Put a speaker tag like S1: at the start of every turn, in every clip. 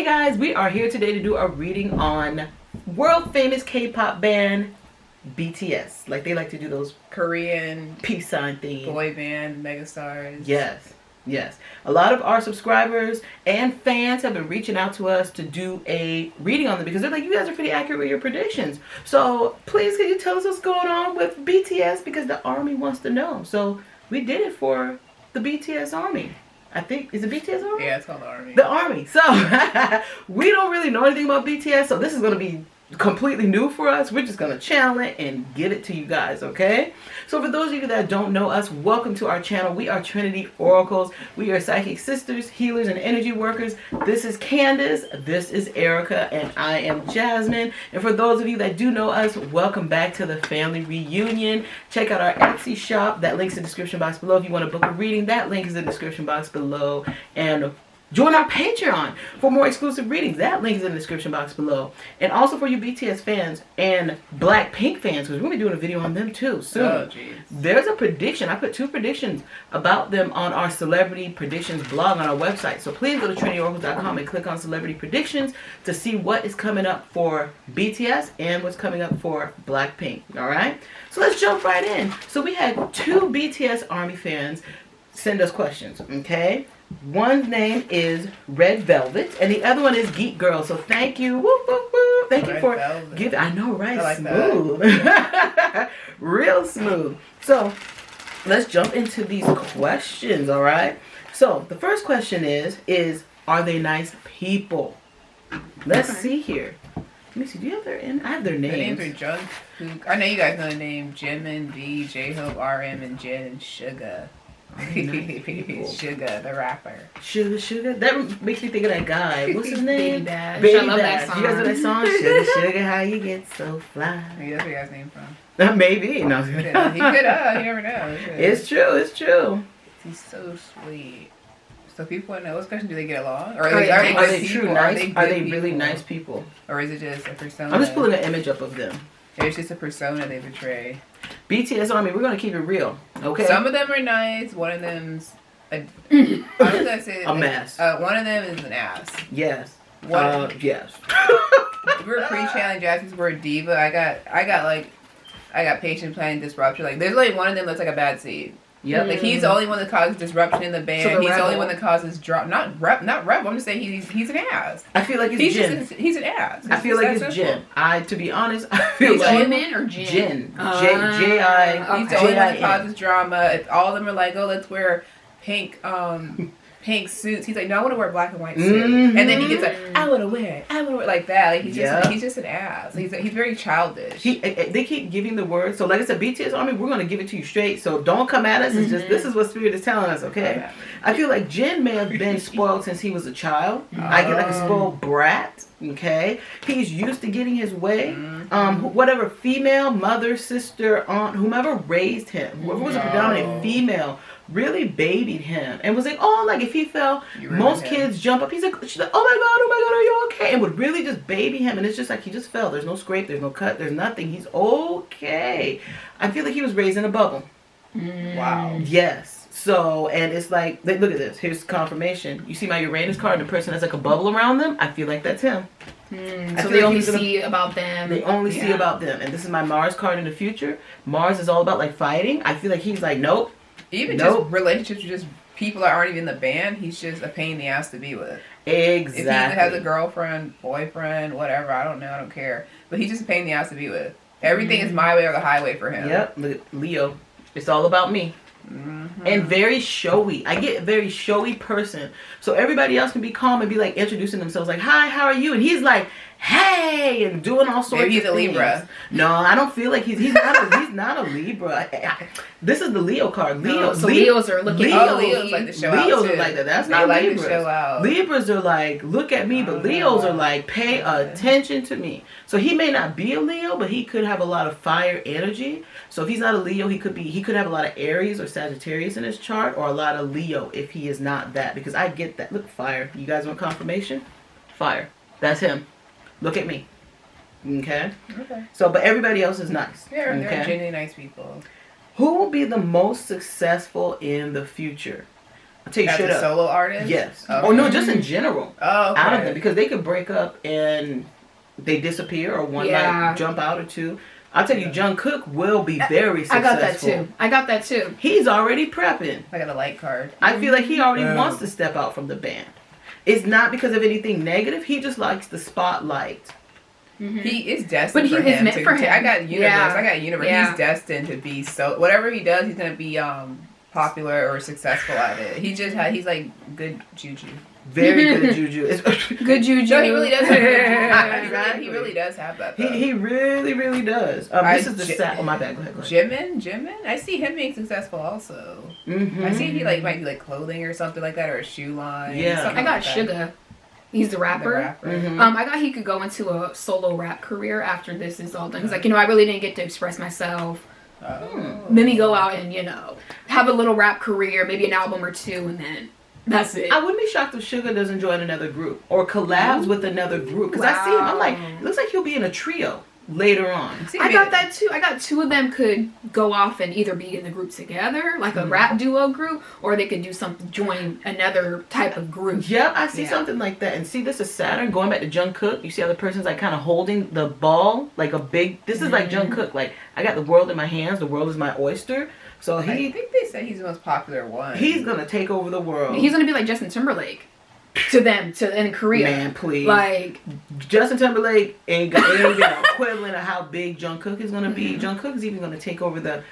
S1: Hey guys, we are here today to do a reading on world famous K-pop band BTS. Like they like to do those
S2: Korean
S1: peace sign things.
S2: Boy band megastars.
S1: Yes. Yes. A lot of our subscribers and fans have been reaching out to us to do a reading on them because they're like, you guys are pretty accurate with your predictions. So please, can you tell us what's going on with BTS? Because the army wants to know. So we did it for the BTS army. I think, is it BTS Army?
S2: Yeah, it's called the Army.
S1: The Army. So, we don't really know anything about BTS, so this is going to be completely new for us. We're just going to channel it and give it to you guys, okay? So, for those of you that don't know us, welcome to our channel. We are Trinity Oracles. We are psychic sisters, healers, and energy workers. This is Candace, this is Erica, and I am Jasmine. And for those of you that do know us, welcome back to the family reunion. Check out our Etsy shop. That link's in the description box below. If you want to book a reading, that link is in the description box below. And join our Patreon for more exclusive readings. That link is in the description box below. And also for you BTS fans and Blackpink fans, because we're going to be doing a video on them too soon.
S2: Oh, jeez.
S1: There's a prediction. I put 2 predictions about them on our celebrity predictions blog on our website. So please go to trinityoracles.com and click on celebrity predictions to see what is coming up for BTS and what's coming up for Blackpink. Alright? So let's jump right in. So we had 2 BTS Army fans send us questions. Okay? One's name is Red Velvet, and the other one is Geek Girl. So thank you, woo, woo, woo. Thank you for giving. I know, right?
S2: I like
S1: Smooth, real smooth. So let's jump into these questions. All right. So the first question is are they nice people? Let's see here. Let me see. Do you have their I have their names.
S2: Their names are Jungkook. I know you guys know the name Jimin, V, J-Hope, RM, and Jin, and Suga. Suga, the rapper.
S1: Suga. That makes me think of that guy. What's his name?
S3: Baby Bash.
S1: Baby
S3: I love
S1: Bash.
S3: that song.
S1: You guys know that song? Suga, how you get so fly.
S2: Maybe that's where you guys name from.
S1: Maybe. No.
S2: He could have. You never know.
S1: It's true. It's true.
S2: He's so sweet. So people want to know, what question do they get along? Or
S1: Are they true nice? Are they really nice people?
S2: Or is it just a persona?
S1: I'm just pulling an image up of them.
S2: It's just a persona they betray.
S1: BTS Army, we're gonna keep it real, okay?
S2: Some of them are nice. One of them's I was gonna say
S1: a mess.
S2: One of them is an ass.
S1: Yes. Yes.
S2: We're pre-channeling Jasmine's word diva. I got patient planning disruption. Like there's like one of them that's like a bad seed.
S1: Yep.
S2: Like he's the only one that causes disruption in the band.
S1: So
S2: he's the only one that causes drop. Not rebel. I'm just saying he's an ass.
S1: I feel like it's Jin.
S2: He's an ass.
S1: I feel like it's Jin. To be honest, I feel
S3: He's
S1: like
S3: Jimin or Jin?
S1: Jin. J-I.
S2: He's the only one that causes drama. If all of them are like, oh, let's wear pink suits. He's like, no, I want to wear black and white suits.
S1: Mm-hmm.
S2: And then he gets like, I want to wear like that. Like he's just an ass. He's very childish.
S1: They keep giving the word. So like I said, BTS Army, we're gonna give it to you straight. So don't come at us. It's just this is what Spirit is telling us. Okay. I feel like Jin may have been spoiled since he was a child. I get like a spoiled brat. Okay. He's used to getting his way. Whatever female, mother, sister, aunt, whomever raised him, whoever was a predominant female, really babied him and was like, oh, like if he fell, most kids jump up. She's like, oh my god, are you okay? And would really just baby him. And it's just like he just fell. There's no scrape, there's no cut, there's nothing. He's okay. I feel like he was raised in a bubble.
S2: Wow.
S1: Yes. So, and it's like, look at this. Here's confirmation. You see my Uranus card and the person has like a bubble around them? I feel like that's him.
S3: So they only see about them.
S1: They only see about them. And this is my Mars card in the future. Mars is all about like fighting. I feel like he's like, nope.
S2: Even just relationships with just people that aren't even in the band, he's just a pain in the ass to be with.
S1: Exactly.
S2: If he has a girlfriend, boyfriend, whatever, I don't know, I don't care. But he's just a pain in the ass to be with. Everything is my way or the highway for him.
S1: Yep, Leo. It's all about me. And very showy. I get a very showy person. So everybody else can be calm and be like introducing themselves like, hi, how are you? And he's like, hey, and doing all sorts of things. Maybe he's a Libra. No, I don't feel like he's not a Libra. This is the Leo card. Leo.
S3: So Leos are looking.
S2: Leos like to show out.
S1: Leos are like that. That's not
S2: like
S1: Libras.
S2: To show out.
S1: Libras are like, look at me, but Leos are like, pay attention to me. So he may not be a Leo, but he could have a lot of fire energy. So if he's not a Leo, he could have a lot of Aries or Sagittarius in his chart, or a lot of Leo if he is not that. Because I get that. Look, fire. You guys want confirmation? Fire. That's him. Look at me. Okay?
S2: Okay.
S1: So, but everybody else is nice.
S2: They're genuinely nice people.
S1: Who will be the most successful in the future? I'll tell you
S2: As
S1: straight
S2: a
S1: up.
S2: solo artist?
S1: Yes.
S2: Okay.
S1: Oh no, just in general.
S2: Oh, okay.
S1: Out of them, because they could break up and they disappear, or one might jump out, or two. I'll tell you, Jungkook will be very successful.
S3: I got that too.
S1: He's already prepping.
S2: I got a light card.
S1: I feel like he already wants to step out from the band. It's not because of anything negative. He just likes the spotlight.
S2: Mm-hmm. He is destined
S3: but
S2: for him.
S3: Meant for him.
S2: I got Universe.
S3: Yeah.
S2: I got Universe.
S3: Yeah.
S2: He's destined to be so. Whatever he does, he's gonna be popular or successful at it. He's like good juju.
S1: Very good at juju.
S3: Good juju.
S2: No, he really does.
S1: Exactly.
S2: He really does have that.
S1: He really, really does. This is the sad. Oh, my bad. Go ahead.
S2: Jimin. I see him being successful also.
S1: Mm-hmm.
S2: I see he might be like clothing or something like that, or a shoe line.
S1: Yeah.
S3: I got Suga. He's the rapper.
S1: Mm-hmm.
S3: I got he could go into a solo rap career after this is all done. He's like, I really didn't get to express myself.
S2: Oh.
S3: Let me go out and have a little rap career, maybe an album or two, and then that's it.
S1: I wouldn't be shocked if Suga doesn't join another group or collabs with another group, because I see him. I'm like, it looks like he'll be in a trio later on.
S3: I got that too. I got two of them could go off and either be in the group together, like a rap duo group, or they could do something, join another type of group.
S1: Yep, I see something like that. And see, this is Saturn going back to Jungkook. You see how the person's like kind of holding the ball, like a big. This is like Jungkook. Like, I got the world in my hands. The world is my oyster. So
S2: I think they say he's the most popular one.
S1: He's gonna take over the world.
S3: He's gonna be like Justin Timberlake to them, in Korea.
S1: Man, please.
S3: Like,
S1: Justin Timberlake ain't got an equivalent of how big Jungkook is gonna be. Jungkook is even gonna take over the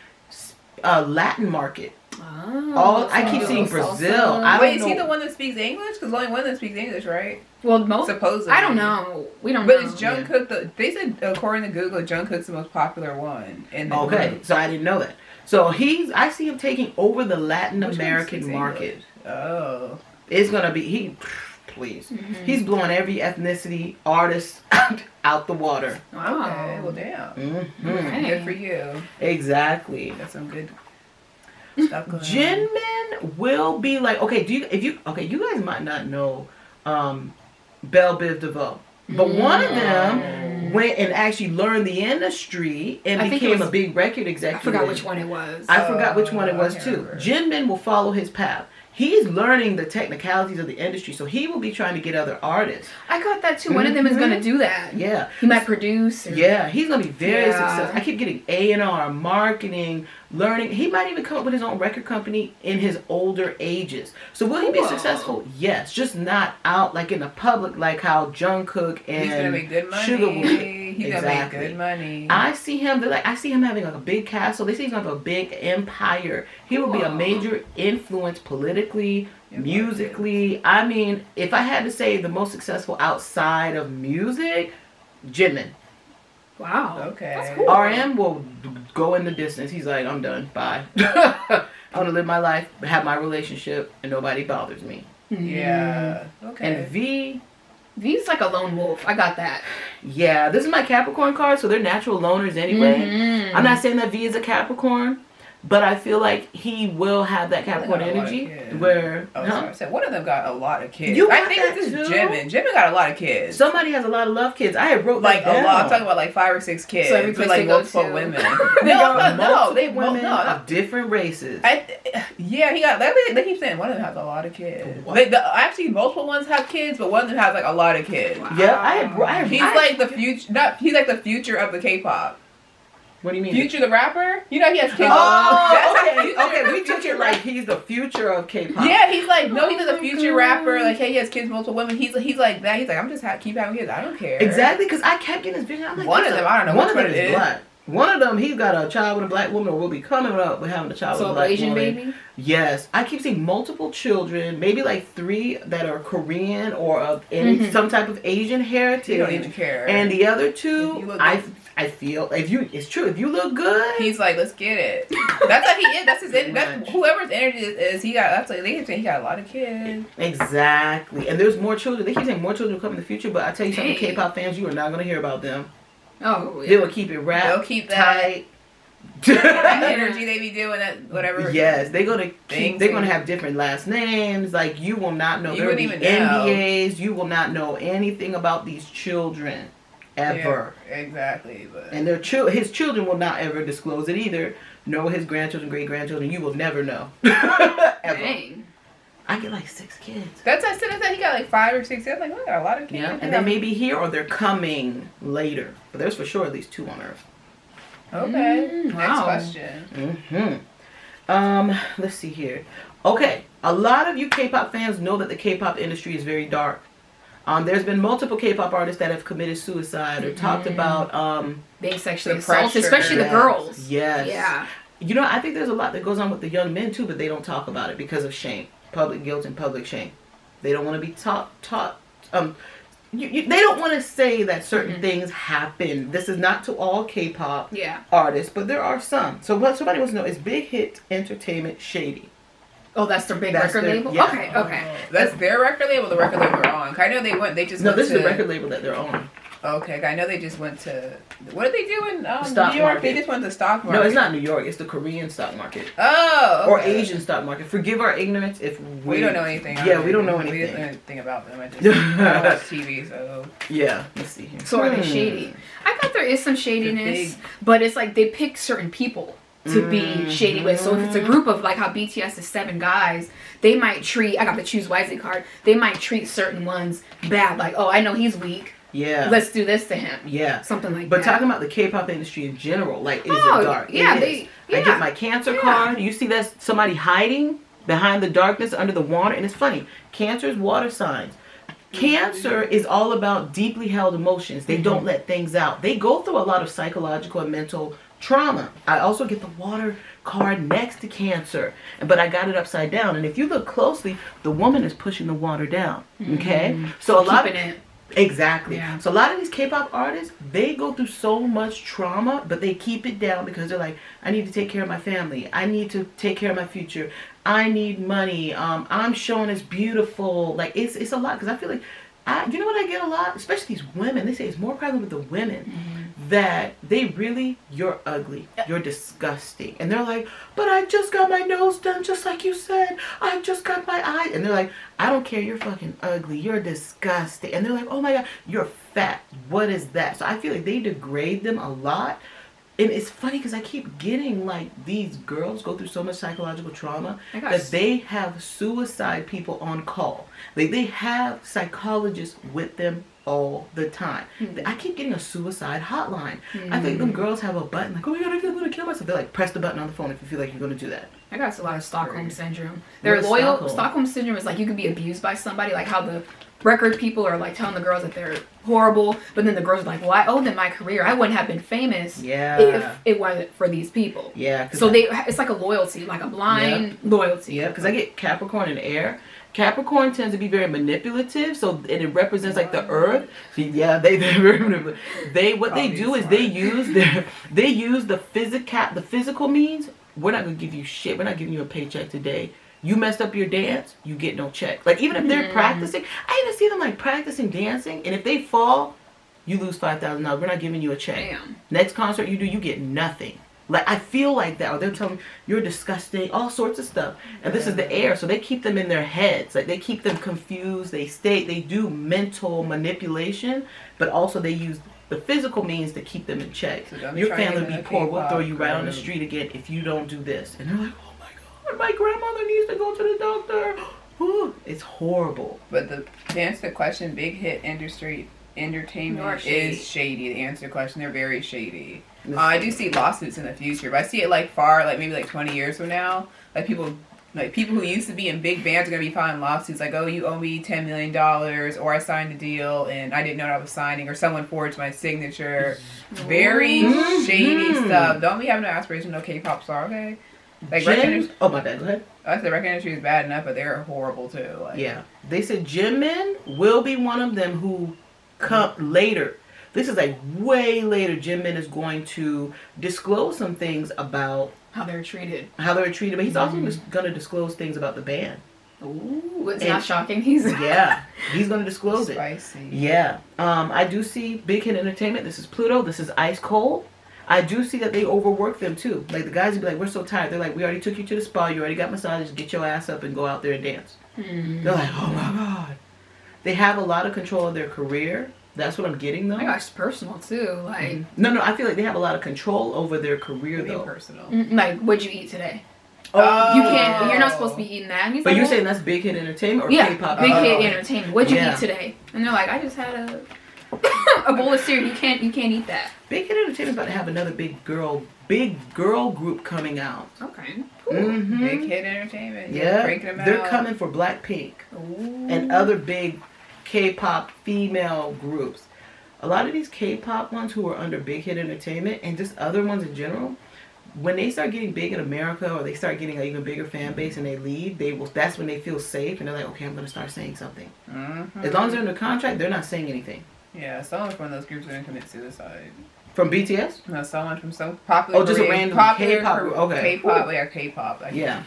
S1: Latin market. I keep seeing Brazil.
S2: Wait, is he the one that speaks English? Because the only one that speaks English, right?
S3: Well, most
S2: supposedly.
S3: I don't know. We don't know.
S2: But is Jungkook they said, according to Google, Jungkook's the most popular one in the group.
S1: So I didn't know that. So I see him taking over the Latin American market.
S2: Oh.
S1: It's gonna be please. He's blowing every ethnicity artist out the water.
S3: Wow.
S2: Okay, well damn.
S1: Mm-hmm.
S3: Okay.
S2: Good for you.
S1: Exactly.
S2: That's some good stuff going on.
S1: Jinmin will be like, you guys might not know Belle Biv DeVoe. But one of them went and actually learned the industry and became a big record executive.
S3: I forgot which one it was.
S1: I forgot which one it was too.
S2: Remember.
S1: Jinmin will follow his path. He's learning the technicalities of the industry, so he will be trying to get other artists.
S3: I got that too. One of them is going to do that.
S1: Yeah.
S3: He might produce.
S1: Yeah, he's going to be very successful. I keep getting A&R, marketing, learning. He might even come up with his own record company in his older ages. So will he be successful? Yes, just not out like in the public like how Jungkook and
S2: he's gonna make good money.
S1: Suga will be.
S2: He's gonna make good money.
S1: I see him having like a big castle. They say he's gonna have a big empire. He will be a major influence politically, musically. I mean, if I had to say the most successful outside of music, Jimin.
S3: Wow.
S2: Okay.
S3: That's cool.
S1: RM will go in the distance. He's like, I'm done. Bye. I want to live my life, have my relationship, and nobody bothers me.
S2: Yeah. Okay.
S1: And
S3: V's like a lone wolf. I got that.
S1: Yeah, this is my Capricorn card, so they're natural loners anyway. I'm not saying that V is a Capricorn, but I feel like he will have that Capricorn energy where...
S2: sorry. So one of them got a lot of kids.
S1: You
S2: I
S1: got
S2: think
S1: that
S2: this is
S1: too?
S2: Jimin. Jimin got a lot of kids.
S1: Somebody has a lot of love kids. I had wrote
S2: Like
S1: that
S2: a
S1: down.
S2: lot. I'm talking about like 5 or 6 kids.
S3: So every
S2: with
S3: place
S2: like
S3: they go
S2: multiple
S3: to.
S2: women.
S1: No,
S2: they
S1: women
S2: no.
S1: of different races.
S2: Yeah, he got. They keep saying one of them has a lot of kids. Actually, multiple ones have kids, but one of them has like a lot of kids.
S3: Wow.
S1: Yeah,
S2: He's like the future. He's like the future of the K-pop.
S1: What do you mean?
S2: Future the rapper? You know he has kids.
S1: Okay, we took it like he's the future of K-pop.
S2: Yeah, he's like, no, he's the future rapper. Like, hey, he has kids, multiple women. He's like that. He's like, I'm just keep having kids. I don't care.
S1: Exactly, because I kept getting this vision. I'm like,
S2: one of them, I don't know which one it is.
S1: Black. One of them, he's got a child with a black woman, or will be coming up with having a child with a black
S3: Asian
S1: woman.
S3: baby?
S1: Yes, I keep seeing multiple children, maybe like 3 that are Korean or of any some type of Asian heritage.
S2: You don't even care.
S1: And the other 2, I feel it's true. If you look good,
S2: he's like, let's get it. That's how he is. That's his. That's whoever's energy is. He got. That's like they keep saying he got a lot of kids.
S1: Exactly, and there's more children. They keep saying more children will come in the future, but I tell you something, K-pop fans, you are not going to hear about them.
S3: Oh, yeah.
S1: They will keep it wrapped.
S2: They'll keep
S1: tight.
S2: That energy they be doing, that whatever.
S1: Yes, they're gonna have different last names. Like, you will not know.
S2: You
S1: There will be
S2: wouldn't even know.
S1: NDAs. You will not know anything about these children ever.
S2: Yeah, exactly. But
S1: And his children will not ever disclose it either. Nor his grandchildren, great grandchildren. You will never know. Ever.
S3: Dang.
S1: I get like 6 kids.
S2: That's I said he got like 5 or 6. I was like, oh, got a lot of kids.
S1: Yeah, and they may be here or they're coming later. But there's for sure at least 2 on Earth.
S2: Okay. Next
S3: Wow.
S2: question.
S1: Let's see here. Okay, a lot of you K-pop fans know that the K-pop industry is very dark. There's been multiple K-pop artists that have committed suicide or talked about
S3: being sexually
S2: the
S3: assaulted,
S2: pressure.
S3: especially the girls.
S1: Yes.
S3: Yeah.
S1: You know, I think there's a lot that goes on with the young men too, but they don't talk about it because of shame, public guilt, and public shame. They don't want to be taught. They don't want to say that certain things happen. This is not to all K-pop artists, but there are some. So what somebody wants to know is Big Hit Entertainment shady?
S3: Oh, that's their big
S1: That's
S3: record
S1: their-
S3: label?
S1: yeah.
S3: Okay.
S2: That's their record label. The record label they're on. I know they went. They just
S1: No,
S2: went
S1: this
S2: to,
S1: is the record label that they're on.
S2: Okay, I know they just went to. What did they do in
S1: Stock
S2: New York?
S1: market.
S2: They just went to stock market.
S1: No, it's not New York. It's the Korean stock market.
S2: Oh, okay.
S1: Or Asian stock market. Forgive our ignorance if
S2: We don't know anything.
S1: Yeah, we don't know
S2: We don't
S1: anything.
S2: know anything about them. I just I watch TV, so.
S1: Yeah, let's see here.
S3: So are they shady? I thought there is some shadiness, but it's like they pick certain people to be shady with. So if it's a group of like how BTS is 7 guys, they might treat, I got the choose wisely card, they might treat certain ones bad. Like, oh, I know he's weak.
S1: Yeah.
S3: Let's do this to him.
S1: Yeah.
S3: Something like
S1: But
S3: that.
S1: talking about the K-pop industry in general, like, is
S3: Oh,
S1: it dark?
S3: yeah,
S1: It is.
S3: they-
S1: I get my cancer card. You see that's somebody hiding behind the darkness under the water. And it's funny. Cancer is water signs. Cancer is all about deeply held emotions. They don't let things out. They go through a lot of psychological and mental trauma. I also get the water card next to Cancer, but I got it upside down. And if you look closely, the woman is pushing the water down. Okay? So a lot of
S3: keeping it.
S1: Exactly.
S3: Yeah.
S1: So a lot of these K-pop artists, they go through so much trauma, but they keep it down because they're like, I need to take care of my family. I need to take care of my future. I need money. I'm shown as beautiful. Like it's a lot because I feel like, you know what I get a lot, especially these women. They say it's more prevalent with the women that they really, you're ugly, you're disgusting, and they're like, but I just got my nose done, just like you said. I just got my eye, and they're like, I don't care. You're fucking ugly. You're disgusting, and they're like, oh my god, you're fat. What is that? So I feel like they degrade them a lot. And it's funny because I keep getting like these girls go through so much psychological trauma that they have suicide people on call. Like they have psychologists with them all the time. I keep getting a suicide hotline. I think them girls have a button like, oh my god, I'm gonna kill myself. They're like, press the button on the phone if you feel like you're gonna do that.
S3: I got a lot of Stockholm syndrome.
S1: What
S3: They're
S1: is
S3: loyal. Stockholm syndrome is like you could be abused by somebody, like how the record people are like telling the girls that they're horrible, but then the girls are like, well, I owe them my career. I wouldn't have been famous if it wasn't for these people.
S1: Yeah.
S3: So it's like a loyalty, like a blind loyalty.
S1: Yeah, because I get Capricorn and air. Capricorn tends to be very manipulative, so and it represents like the earth. So, yeah, they what they do is they use the physical means. We're not gonna give you shit. We're not giving you a paycheck today. You messed up your dance, you get no check. Like even if they're practicing, I even see them like practicing dancing, and if they fall, you lose $5,000. We're not giving you a check.
S3: Damn.
S1: Next concert you do, you get nothing. Like I feel like that, or they're telling me you're disgusting, all sorts of stuff. And this is the air, so they keep them in their heads. Like they keep them confused. They do mental manipulation, but also they use the physical means to keep them in check.
S2: So
S1: Your family be poor. We'll throw you right on the street again if you don't do this. And they're like, oh my god, my grandmother needs to go to the doctor. Whew, it's horrible.
S2: But to answer the question, Big Hit Entertainment is shady. To answer the question, they're very shady. I do see lawsuits in the future, but I see it like far, like maybe like 20 years from now. Like people who used to be in big bands are gonna be filing lawsuits like, oh, you owe me $10 million, or I signed a deal and I didn't know what I was signing, or someone forged my signature. Very shady stuff. Don't be having no aspiration, no K-pop star, okay? Like
S1: oh my bad, go ahead.
S2: I said the record industry is bad enough, but they're horrible too. Like,
S1: yeah, they said Jimin will be one of them who come later. This is like way later. Jimin is going to disclose some things about
S3: How they're treated.
S1: But he's also going to disclose things about the band.
S3: Ooh, it's not shocking. He's
S1: he's going to disclose it.
S2: Spicy.
S1: Yeah. I do see Big Hit Entertainment. This is Pluto. This is Ice Cold. I do see that they overwork them too. Like the guys would be like, we're so tired. They're like, we already took you to the spa. You already got massages. Get your ass up and go out there and dance. They're like, oh my god. They have a lot of control of their career. That's what I'm getting though.
S3: Oh my gosh, it's personal too. Like
S1: No, I feel like they have a lot of control over their career though.
S2: Personal.
S3: Like, what'd you eat today?
S1: Oh,
S3: You can't. You're not supposed to be eating that. And he's
S1: But
S3: like,
S1: you're
S3: well,
S1: saying that's Big Hit Entertainment or
S3: yeah,
S1: K-pop?
S3: Big Hit
S1: Oh.
S3: Entertainment. What'd you
S1: Yeah.
S3: eat today? And they're like, I just had a bowl of cereal. You can't eat that.
S1: Big Hit Entertainment's about to have another big girl group coming out.
S3: Okay.
S1: Mm-hmm.
S2: Big Hit Entertainment.
S1: Yeah,
S2: Breaking them
S1: they're
S2: out.
S1: coming for Blackpink
S3: Ooh.
S1: and other big K-pop female groups. A lot of these K-pop ones who are under Big Hit Entertainment and just other ones in general, when they start getting big in America or they start getting an even bigger fan base and they leave, that's when they feel safe and they're like, okay, I'm going to start saying something.
S2: Mm-hmm.
S1: As long as they're under contract, they're not saying anything.
S2: Yeah, someone from those groups are going to commit suicide.
S1: From BTS?
S2: No, someone from some popular.
S1: Oh, just a
S2: Korean-
S1: random
S2: popular
S1: K-pop
S2: Kor-
S1: group. Okay.
S2: K-pop, yeah, K-pop. I
S1: Yeah.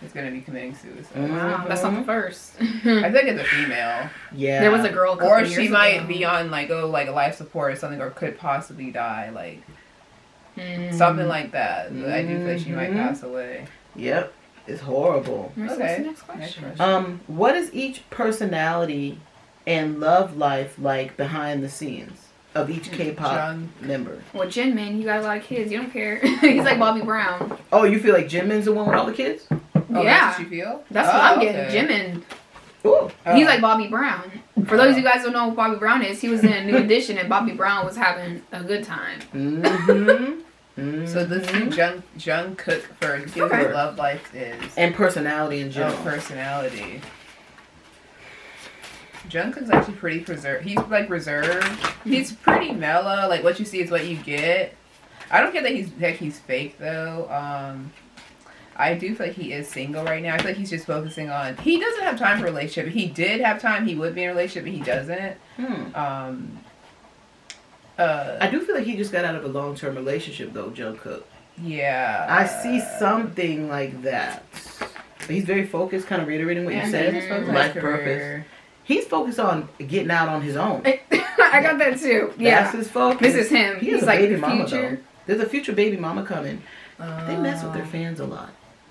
S2: Is going to be committing suicide.
S1: Mhm.
S3: Wow, that's not the first.
S2: I think it's a female.
S1: Yeah.
S3: There was a girl. A couple
S2: Or
S3: years
S2: she
S3: ago.
S2: might be on like a life support or something, or could possibly die, like something like that. I do think she might
S1: Mhm.
S2: pass away.
S1: Yep. It's horrible.
S3: What's
S2: Okay.
S3: the next question?
S2: Next question.
S1: What is each personality and love life like behind the scenes of each K-pop
S2: Jung.
S1: member?
S3: Well, Jinmin, you got a lot of kids. You don't care. He's like Bobby Brown.
S1: Oh, you feel like Jimin's the one with all the kids?
S2: Oh,
S3: Yeah.
S2: that's what you feel?
S3: That's what I'm
S2: okay.
S3: getting. Jimin.
S1: Ooh.
S2: Oh.
S3: He's like Bobby Brown. For those of you guys who don't know who Bobby Brown is, he was in New Edition and Bobby Brown was having a good time.
S1: Mm-hmm.
S2: So this is Jung Cook for give
S3: Okay.
S2: what love life is.
S1: And personality in general.
S2: Personality. Jungkook's actually pretty preserved. He's like reserved. He's pretty mellow. Like what you see is what you get. I don't care that he's fake though. I do feel like he is single right now. I feel like he's just focusing on. He doesn't have time for a relationship. If he did have time, he would be in a relationship, but he doesn't.
S1: I do feel like he just got out of a long-term relationship though, Jungkook.
S2: Yeah.
S1: I see something like that. He's very focused, kind of reiterating what you said.
S2: He's focused on
S1: Life
S2: his
S1: purpose.
S2: career.
S1: He's focused on getting out on his own.
S3: I got that too. Yeah.
S1: That's his focus.
S3: This is him.
S1: He has
S3: He's
S1: a
S3: like
S1: baby
S3: the
S1: mama
S3: future.
S1: though. There's a future baby mama coming. They mess with their fans a lot.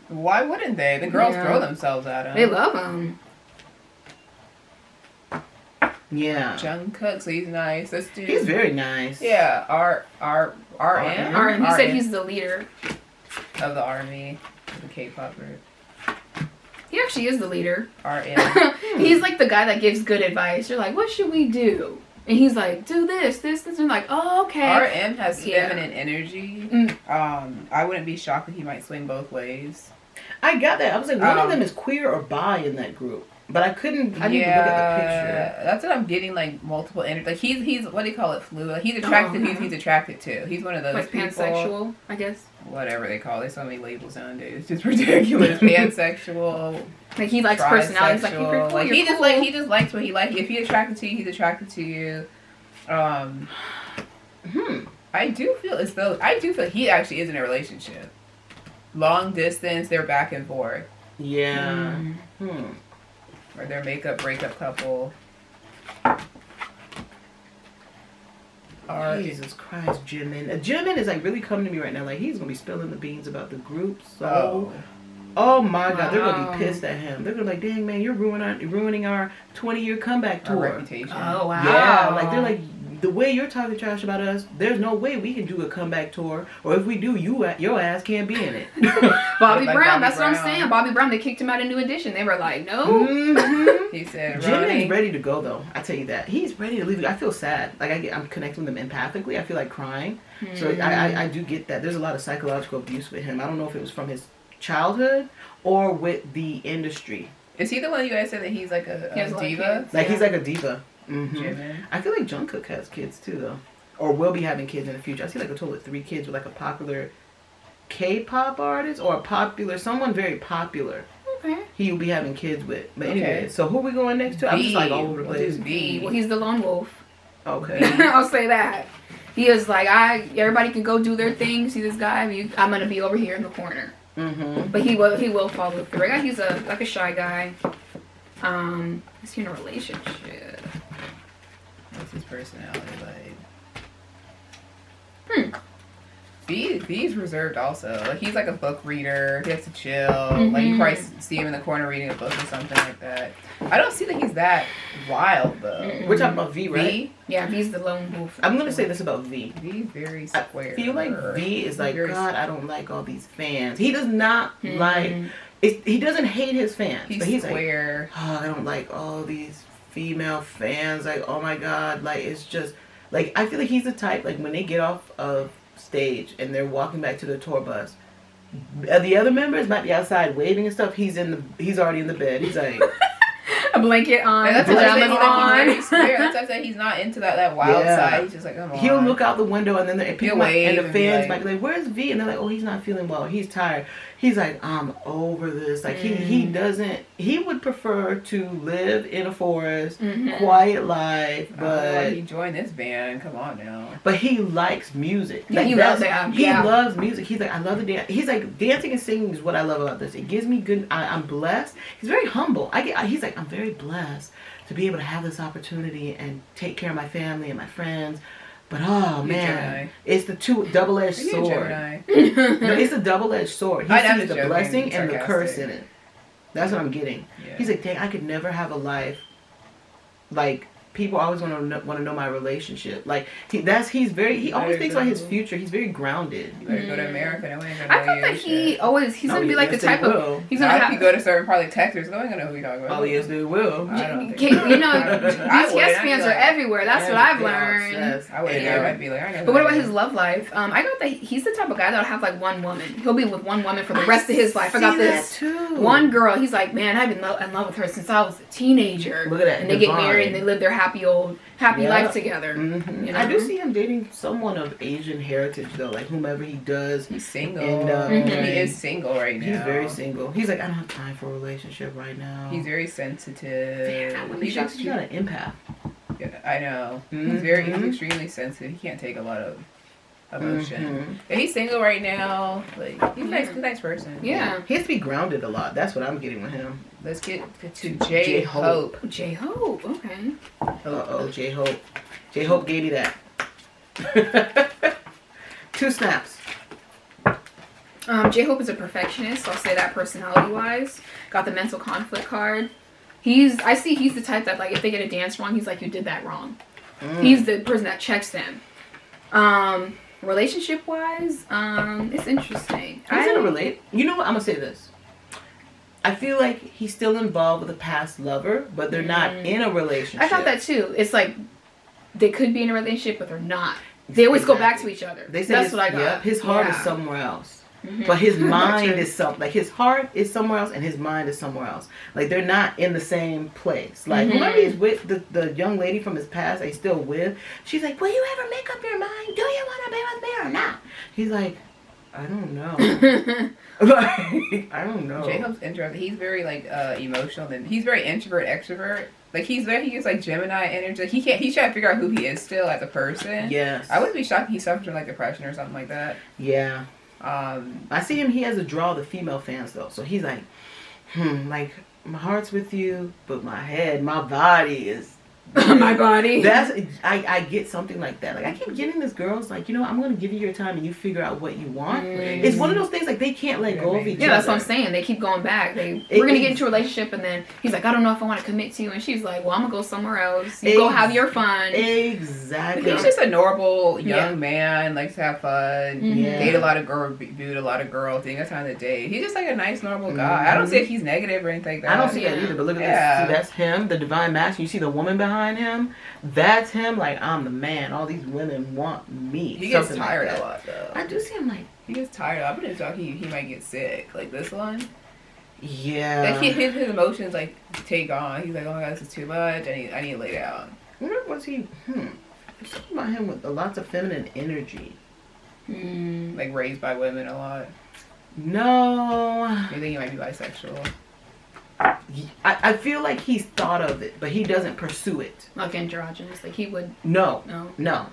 S2: Why wouldn't they? The girls
S3: Yeah.
S2: throw themselves at him.
S3: They love him.
S1: Yeah.
S2: Jungkook, so he's nice. Let's do.
S1: He's very nice.
S2: Yeah, RM.
S3: And he said he's the leader.
S2: of the army, of the K-pop group.
S3: He actually is the leader.
S2: RM.
S3: He's like the guy that gives good advice. You're like, what should we do? And he's like, do this. And you're like, oh, okay.
S2: RM has
S3: Yeah.
S2: feminine energy.
S3: Mm.
S2: I wouldn't be shocked if he might swing both ways.
S1: I got that. I was like, one of them is queer or bi in that group. But I didn't look at the picture.
S2: That's what I'm getting, like, multiple energy. Like, he's what do you call it, fluid? Like, he's attracted to who he's attracted to. He's one of those
S3: Like
S2: people.
S3: pansexual, I guess.
S2: Whatever they call it. There's so many labels nowadays. It's just ridiculous. Pansexual.
S3: Like he likes personality. He's like, if you're cool,
S2: Like,
S3: you're
S2: he
S3: cool.
S2: just he just likes what he likes. If he's attracted to you, he's attracted to you. I do feel he actually is in a relationship. Long distance, they're back and forth.
S1: Yeah.
S2: Or they're breakup couple.
S1: Jesus Christ, Jimin. Jimin is like really coming to me right now. Like he's gonna be spilling the beans about the group. So, oh my God, they're gonna be pissed at him. They're gonna be like, dang man, you're ruining our 20-year comeback tour.
S2: Our reputation.
S3: Oh wow.
S1: Yeah, like they're like, the way you're talking trash about us, there's no way we can do a comeback tour. Or if we do, your ass can't be in it.
S3: Bobby
S2: Like
S3: Brown,
S2: Bobby
S3: that's what I'm
S2: Brown.
S3: saying. Bobby Brown, they kicked him out of New Edition. They were like, no.
S2: He said,
S1: Jimin's ready to go though. I tell you that. He's ready to leave. I feel sad. Like I'm connecting with him empathically. I feel like crying. So I do get that. There's a lot of psychological abuse with him. I don't know if it was from his childhood or with the industry.
S2: Is he the one you guys said that he's like a diva?
S1: Like he's like a diva.
S2: Jimin.
S1: I feel like Jungkook has kids too though. Or will be having kids in the future. I see like a total of 3 kids with like a popular K-pop artist or a popular, someone very popular.
S3: Okay.
S1: He will be having kids with. But anyway, so who are we going next to? I'm just like all over the place.
S3: Well, he's the lone wolf.
S1: Okay.
S3: I'll say that. He is like, everybody can go do their thing. See this guy? I'm gonna be over here in the corner. But he will follow through. Right? He's like a shy guy. Is he in a relationship?
S2: What's his personality like? V's reserved also. Like, he's like a book reader. He has to chill. Like, you probably see him in the corner reading a book or something like that. I don't see that he's that wild, though.
S1: We're talking about V, right?
S2: V?
S3: Yeah, V's the lone wolf.
S1: I'm going to say this about V.
S2: V's very square.
S1: I feel like V is like,
S2: Very
S1: God, I don't like all these fans. He does not like, he doesn't hate his fans.
S2: He's
S1: but he's
S2: square.
S1: like, oh, I don't like all these female fans. Like, oh my God. Like, it's just, like, I feel like he's the type, like, when they get off of stage and they're walking back to the tour bus, the other members might be outside waving and stuff. He's already in the bed. He's like,
S3: a blanket on,
S2: And that's
S3: pajamas on.
S2: That's why I said he's not into that wild side. He's just like, come on.
S1: he'll look out the window and then people
S2: wave
S1: and the
S2: and be
S1: fans
S2: like-
S1: might be like, "Where's V?" And they're like, "Oh, he's not feeling well. He's tired." He's like, "I'm over this." Like he doesn't. He would prefer to live in a forest, quiet life, but
S2: he joined this band. Come on now.
S1: but he likes music.
S3: Yeah,
S1: Like,
S3: he loves it.
S1: He
S3: Yeah.
S1: loves music. He's like, I love the dance. He's like, dancing and singing is what I love about this. It gives me good. I'm blessed. He's very humble. He's like, I'm very blessed to be able to have this opportunity and take care of my family and my friends. But oh
S2: You're
S1: man,
S2: Gemini.
S1: it's the double-edged
S2: You're
S1: sword.
S2: Gemini.
S1: No, it's a double-edged sword. He
S2: I know,
S1: sees the
S2: joking,
S1: blessing and the curse
S2: sarcastic.
S1: in it. That's what I'm getting.
S2: Yeah.
S1: He's like, dang, I could never have a life like people always want to know my relationship. Like he always thinks about his future. He's very grounded.
S2: You better go to America. No one ain't gonna
S3: I
S2: know
S3: thought
S2: you
S3: that
S2: and
S3: he
S2: shit.
S3: always, he's gonna be like the
S1: yes, they
S3: type
S1: will.
S3: of, he's
S2: Now,
S3: gonna
S2: if
S3: have,
S2: you go to certain part like Texas, no one gonna know who you're talking about.
S1: Oh yes, they will.
S2: I don't think
S3: you know,
S2: I would.
S3: BTS
S2: I'd
S3: fans
S2: be
S3: are
S2: like,
S3: everywhere. That's what I've learned.
S1: Yes.
S2: I wouldn't know. I'd be like, I know.
S3: But what
S2: who
S3: about
S2: that
S3: his
S2: is.
S3: love life? I got that he's the type of guy that'll have like one woman. He'll be with one woman for the rest of his life. I got this
S1: too.
S3: one girl. He's like, man, I've been in love with her since I was a teenager.
S1: Look at that,
S3: And they get
S1: divine.
S3: married and they live their happy life together.
S1: Mhm.
S3: You know?
S1: I do see him dating someone of Asian heritage though, like whomever he does.
S2: He's single.
S1: And,
S2: He is single right now.
S1: He's very single. He's like, I don't have time for a relationship right now.
S2: He's very sensitive.
S1: I wouldn't be shocked. He's not an empath.
S2: Yeah, I know.
S1: Mhm.
S2: He's extremely sensitive. He can't take a lot of emotion. Yeah, he's single right now. Like he's a nice person.
S3: Yeah.
S1: He has to be grounded a lot. That's what I'm getting with him.
S2: Let's get to J-Hope.
S3: J-Hope, okay.
S1: J-Hope. J-Hope gave me that. 2 snaps.
S3: J-Hope is a perfectionist. I'll say that personality-wise. Got the mental conflict card. I see he's the type that, like, if they get a dance wrong, he's like, you did that wrong. He's the person that checks them. Relationship-wise, it's interesting.
S1: He's gonna relate. You know what? I'm gonna say this. I feel like he's still involved with a past lover, but they're not in a relationship.
S3: I thought that too. It's like they could be in a relationship, but they're not. They always go back to each other.
S1: They say
S3: That's what I got.
S1: Yep, his heart is somewhere else. But his mind is like his heart is somewhere else and his mind is somewhere else. Like they're not in the same place. Like whoever he's with, the young lady from his past that he's still with, she's like, will you ever make up your mind? Do you want to be with me or not? He's like, I don't know. Like, I don't know.
S2: J-Hope's interesting. He's very like emotional. And he's very introvert, extrovert. Like he gets like Gemini energy. Like, he's trying to figure out who he is still as a person.
S1: Yes.
S2: I wouldn't be shocked if he suffered from like depression or something like that.
S1: Yeah. I see him. He has a draw the female fans though. So he's like, like my heart's with you, but my head, my body is.
S3: My body.
S1: I get something like that. Like I keep getting this girls like, you know, I'm gonna give you your time and you figure out what you want. It's one of those things like they can't let go of each other.
S3: Yeah, that's what I'm saying. They keep going back. We're gonna get into a relationship, and then he's like, I don't know if I want to commit to you, and she's like, well, I'm gonna go somewhere else. You go have your fun.
S1: Exactly.
S2: He's just a normal young man, likes to have fun, date a lot of girls, viewed a lot of girls, think that's time to date. He's just like a nice, normal guy. I don't see if he's negative or anything like that.
S1: I don't see that either. But look at this. See, that's him, the divine masculine. You see the woman behind him. That's him. Like I'm the man. All these women want me.
S2: He gets tired a lot though.
S1: I do see him like
S2: he gets tired. I wouldn't talk. He might get sick. Like this one.
S1: Yeah.
S2: Like his emotions like take on. He's like, oh my god, this is too much. I need to lay down.
S1: Where was he? There's something about him with lots of feminine energy.
S2: Like raised by women a lot.
S1: No.
S2: You think he might be bisexual?
S1: I feel like he's thought of it, but he doesn't pursue it.
S3: Like androgynous, like he would.
S1: No.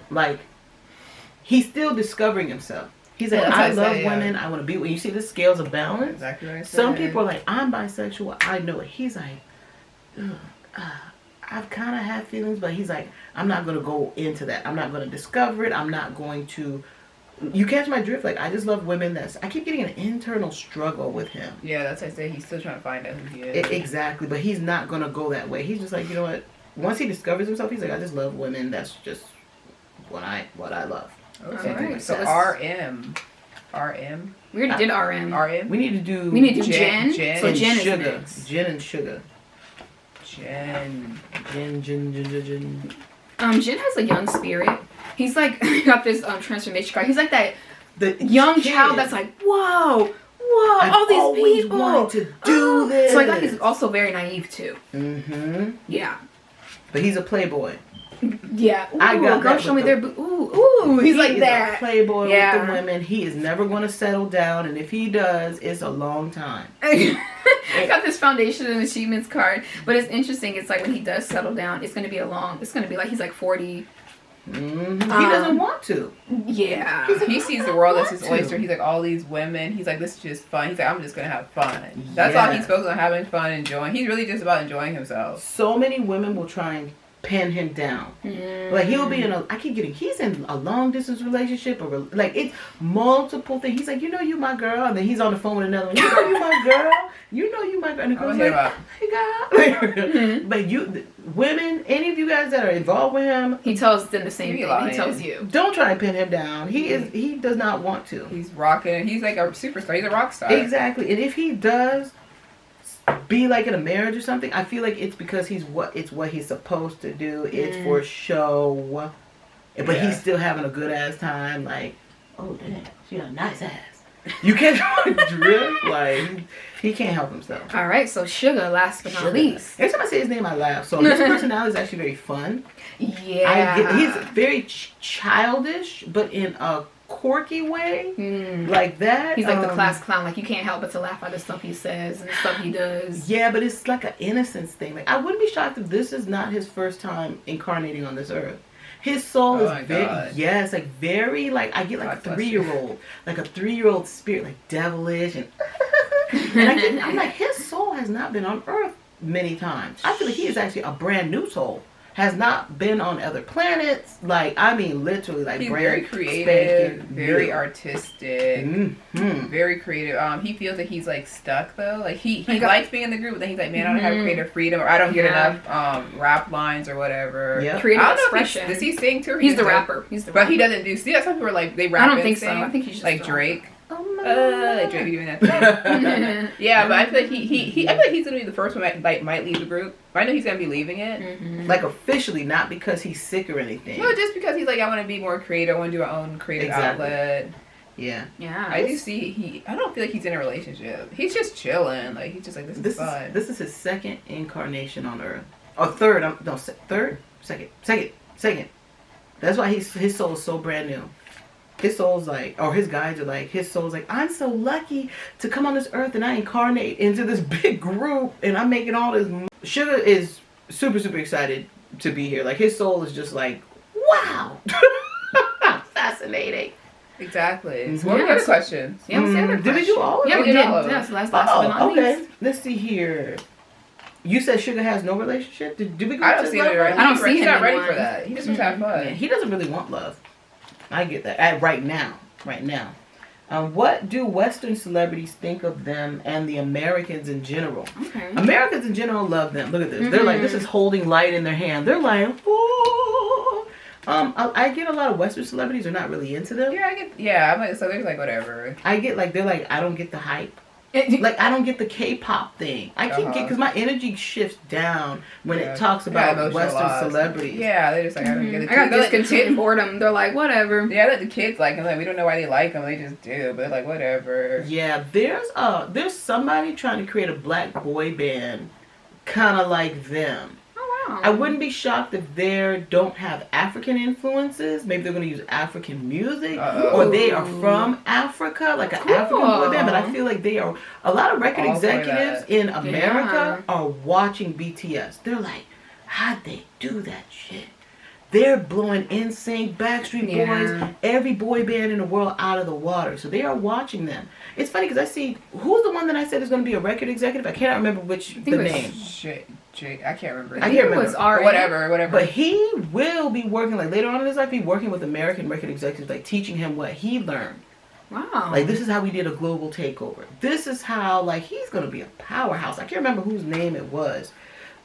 S1: Like he's still discovering himself. He's like, I love women. I want to be with. You see the scales of balance.
S2: Exactly what I said.
S1: Some people are like, I'm bisexual. I know it. He's like, I've kind of had feelings, but he's like, I'm not going to go into that. I'm not going to discover it. I'm not going to you catch my drift. Like, I just love women I keep getting an internal struggle with him.
S2: Yeah, that's what I say. He's still trying to find out who he is.
S1: Exactly, but he's not gonna go that way. He's just like, you know what? Once he discovers himself, he's like, I just love women. That's just what I love.
S2: Okay.
S3: Alright,
S2: So RM. RM.
S3: We already did RM.
S2: RM.
S1: We need to do
S3: Jen.
S2: Jen.
S3: So Jen is
S1: sugar.
S3: next.
S1: Jen and sugar.
S2: Jen.
S1: Jen.
S3: Jen has a young spirit. He's like got this transformation card. He's like that
S1: The
S3: young
S1: kid.
S3: child that's like, whoa,
S1: I've
S3: all these
S1: always
S3: people
S1: wanted to do this.
S3: So I like he's also very naive too.
S1: Mm-hmm.
S3: Yeah.
S1: But he's a playboy.
S3: Yeah. Ooh,
S1: I got
S3: girl,
S1: that
S3: show
S1: with
S3: me
S1: the-
S3: their ooh. He's like
S1: is
S3: that.
S1: a playboy
S3: Yeah.
S1: with the women. He is never going to settle down, and if he does, it's a long time.
S3: I got this foundation and achievements card, but it's interesting. It's like when he does settle down, it's gonna be like he's like 40.
S1: Mm-hmm. He doesn't want to.
S3: Yeah.
S2: He sees the world as his
S1: want to.
S2: oyster. He's like, all these women. He's like, this is just fun. He's like, I'm just gonna have fun. That's all he's focused on, having fun, enjoying. He's really just about enjoying himself.
S1: So many women will try and pin him down. Like, he'll be he's in a long distance relationship, or like, it's multiple things. He's like, you know, you my girl, and then he's on the phone with another one. You know, you my girl. You know, you my girl. And the girl's like, hey, God. But women, any of you guys that are involved with him,
S3: He tells them the same thing.
S2: lying.
S3: He tells you.
S1: don't try and pin him down. He does not want to.
S2: He's rocking. He's like a superstar. He's a rock star.
S1: Exactly. And if he does be like in a marriage or something, I feel like it's because it's what he's supposed to do. It's for show. But he's still having a good ass time. Like, oh damn, she got a nice ass. You catch my drift? Like, he can't help himself.
S3: All right, so Sugar, last but not least.
S1: Every time I say his name, I laugh. So his personality is actually very fun.
S3: Yeah.
S1: He's very childish, but in a quirky way, like that.
S3: He's like the class clown. Like, you can't help but to laugh at the stuff he says and the stuff he does.
S1: Yeah, but it's like an innocence thing. Like, I wouldn't be shocked if this is not his first time incarnating on this earth. His soul is very, like, I get like a 3-year-old, like a 3-year-old spirit, like devilish, and I'm like, his soul has not been on earth many times. I feel like he is actually a brand new soul. Has not been on other planets. Like, I mean, literally, like,
S2: He's
S1: brand
S2: very creative,
S1: spanking
S2: very
S1: new.
S2: artistic, very creative. He feels like he's like stuck though. Like he likes being in the group, but then he's like, man, I don't have creative freedom, or I don't get enough rap lines or whatever.
S1: Yeah.
S3: Creative
S2: I don't
S3: expression.
S2: know if does he sing too? Or
S3: He's the
S2: does-
S3: rapper.
S2: But he doesn't do. See, that's some people are like they rap.
S3: I don't
S2: and
S3: think so.
S2: sing,
S3: I think he's just
S2: like
S3: the
S2: Drake.
S1: Oh my
S2: Like Drake be doing that thing. Yeah, but I feel like I feel like he's gonna be the first one that like might leave the group. But I know he's gonna be leaving it.
S1: Like, officially, not because he's sick or anything.
S2: No, just because he's like, I want to be more creative. I want to do our own creative outlet.
S1: Yeah.
S3: Yeah.
S2: I do see I don't feel like he's in a relationship. He's just chilling. Like he's just like this is fun.
S1: This is his second incarnation on Earth. Or third. Second. That's why his soul is so brand new. His soul's like, or his guides are like, his soul's like, I'm so lucky to come on this earth and I incarnate into this big group and I'm making all this. Sugar is super, super excited to be here. Like, his soul is just like, wow. Fascinating.
S2: Exactly.
S1: Mhm.
S2: So what are the other questions?
S3: Yeah, what's the other
S1: Did we do all of
S3: Yeah,
S1: them?
S3: we did.
S2: all of them.
S3: Yeah, so last but not
S1: okay.
S3: least.
S1: Let's see here. You said Sugar has no relationship? Did we go
S2: I
S1: to
S2: don't
S1: his
S2: see
S1: love
S2: him.
S1: life?
S3: I don't see
S2: He's
S3: him
S2: not
S3: in
S2: ready
S3: one.
S2: for that. He just wants to have fun.
S1: Yeah, he doesn't really want love. I get that. Right now. What do Western celebrities think of them and the Americans in general?
S3: Okay.
S1: Americans in general love them. Look at this. They're like, this is holding light in their hand. They're like, oh. I get a lot of Western celebrities are not really into them.
S2: Yeah, I'm like, so there's like whatever.
S1: I get like, they're like, I don't get the hype. Like, I don't get the K-pop thing. I can't get, because my energy shifts down when it talks about Western celebrities.
S2: Yeah, they're just like, I don't get it.
S3: I got discontent boredom. They're like, whatever.
S2: Yeah, let the kids like them. Like, we don't know why they like them. They just do. But they're like, whatever.
S1: Yeah, there's somebody trying to create a black boy band kind of like them.
S3: Oh, wow.
S1: I wouldn't be shocked if they don't have African influences. Maybe they're going to use African music, or they are from Africa, like an African boy band. But I feel like they are, a lot of record executives in America are watching BTS. They're like, how'd they do that shit? They're blowing NSYNC, Backstreet Boys, every boy band in the world out of the water. So they are watching them. It's funny because I see, who's the one that I said is going to be a record executive? I cannot remember the name.
S2: I can't remember.
S3: I think it was
S2: or whatever.
S1: But he will be working, like, later on in his life, be working with American record executives, like, teaching him what he learned.
S3: Wow.
S1: Like, this is how we did a global takeover. This is how, like, he's going to be a powerhouse. I can't remember whose name it was.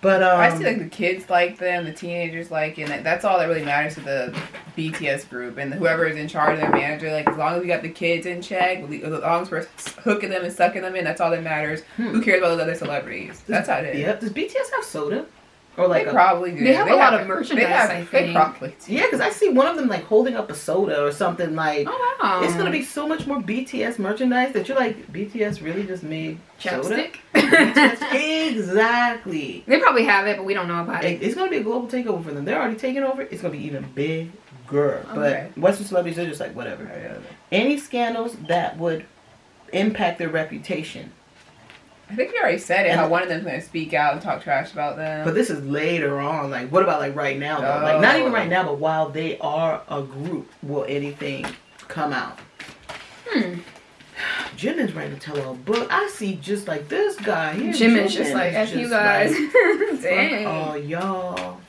S1: But
S2: I see, like, the kids like them, the teenagers like it, and that's all that really matters to the BTS group. And whoever is in charge of their manager, like, as long as we got the kids in check, as long as we're hooking them and sucking them in, that's all that matters. Who cares about those other celebrities? That's how it is.
S1: Yep. Does BTS have soda? Or like
S2: they probably do.
S3: They have a lot of merchandise, I think.
S2: They probably do.
S1: Yeah, because I see one of them, like, holding up a soda or something, like,
S3: oh, wow.
S1: it's going to be so much more BTS merchandise that you're like, BTS really just made
S3: Chapstick?
S1: soda? BTS, exactly.
S3: They probably have it, but we don't know about it.
S1: It's going to be a global takeover for them. They're already taking over. It's going to be even bigger.
S2: Okay.
S1: But Western celebrities, they're just like, whatever. Any scandals that would impact their reputation.
S2: I think we already said it, how one of them's going to speak out and talk trash about them.
S1: But this is later on. Like, what about, like, right now, though? Like, not even right now, but while they are a group, will anything come out? Jimin's writing a tell-all book. I see just, like, this guy here.
S3: Jimin's just like, F you guys.
S1: Like,
S3: dang.
S1: Oh, y'all.